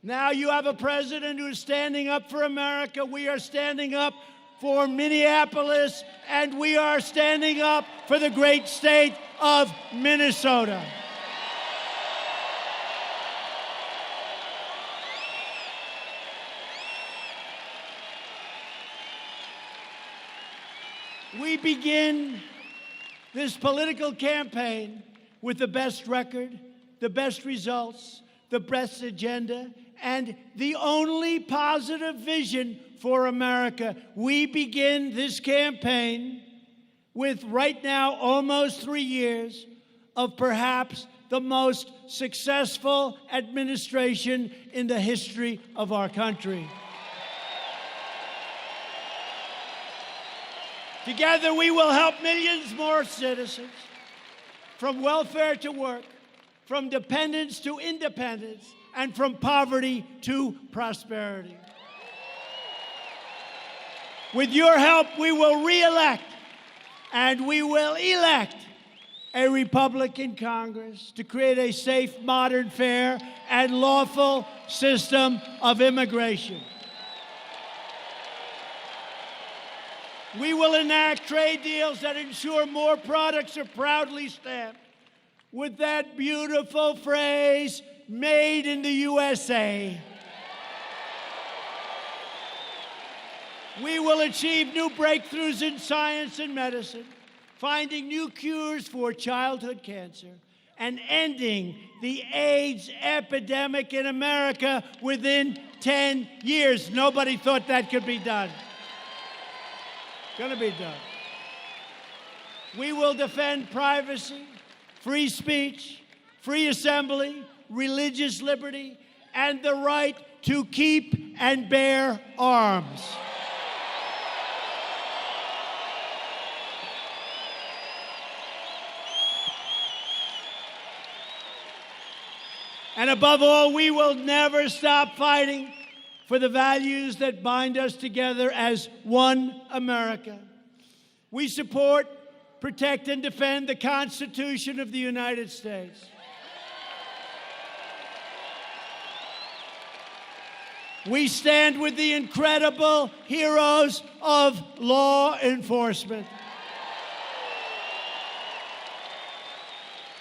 S1: Now you have a president who is standing up for America. We are standing up for Minneapolis, and we are standing up for the great state of Minnesota. We begin this political campaign with the best record, the best results, the best agenda, and the only positive vision for America. We begin this campaign with, right now, almost 3 years of perhaps the most successful administration in the history of our country. Together, we will help millions more citizens, from welfare to work, from dependence to independence, and from poverty to prosperity. With your help, we will re-elect and we will elect a Republican Congress to create a safe, modern, fair, and lawful system of immigration. We will enact trade deals that ensure more products are proudly stamped with that beautiful phrase, "Made in the USA." We will achieve new breakthroughs in science and medicine, finding new cures for childhood cancer, and ending the AIDS epidemic in America within 10 years. Nobody thought that could be done. Gonna be done. We will defend privacy, free speech, free assembly, religious liberty, and the right to keep and bear arms. And above all, we will never stop fighting for the values that bind us together as one America. We support, protect, and defend the Constitution of the United States. We stand with the incredible heroes of law enforcement.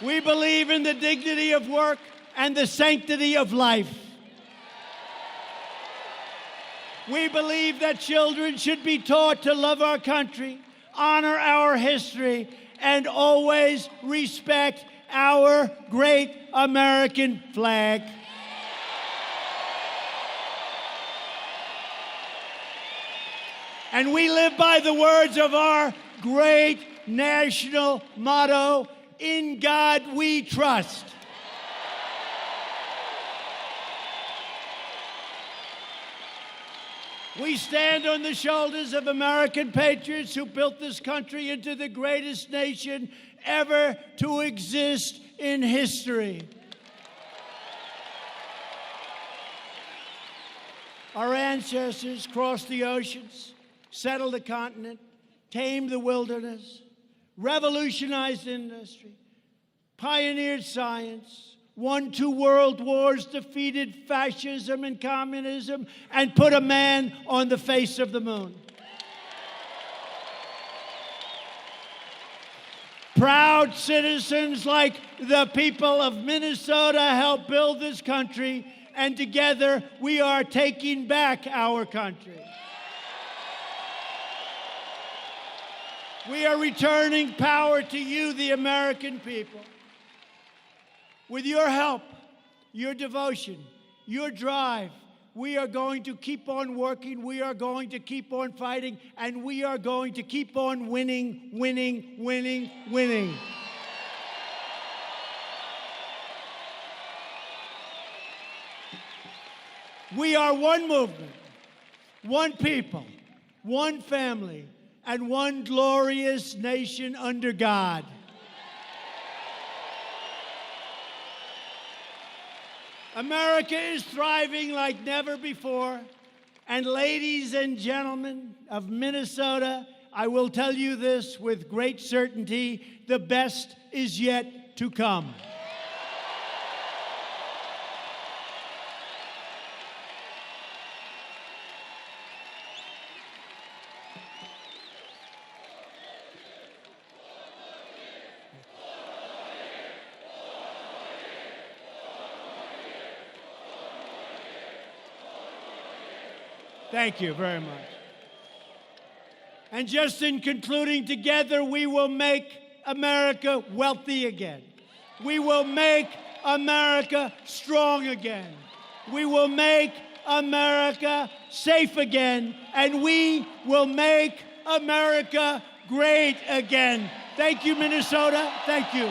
S1: We believe in the dignity of work and the sanctity of life. We believe that children should be taught to love our country, honor our history, and always respect our great American flag. And we live by the words of our great national motto, "In God we trust." We stand on the shoulders of American patriots who built this country into the greatest nation ever to exist in history. Our ancestors crossed the oceans, settled the continent, tamed the wilderness, revolutionized industry, pioneered science, won 2 world wars, defeated fascism and communism, and put a man on the face of the moon. Proud citizens like the people of Minnesota helped build this country, and together we are taking back our country. We are returning power to you, the American people. With your help, your devotion, your drive, we are going to keep on working, we are going to keep on fighting, and we are going to keep on winning, winning, winning, winning. We are one movement, one people, one family, and one glorious nation under God. America is thriving like never before. And ladies and gentlemen of Minnesota, I will tell you this with great certainty, the best is yet to come. Thank you very much. And just in concluding, together we will make America wealthy again. We will make America strong again. We will make America safe again. And we will make America great again. Thank you, Minnesota. Thank you.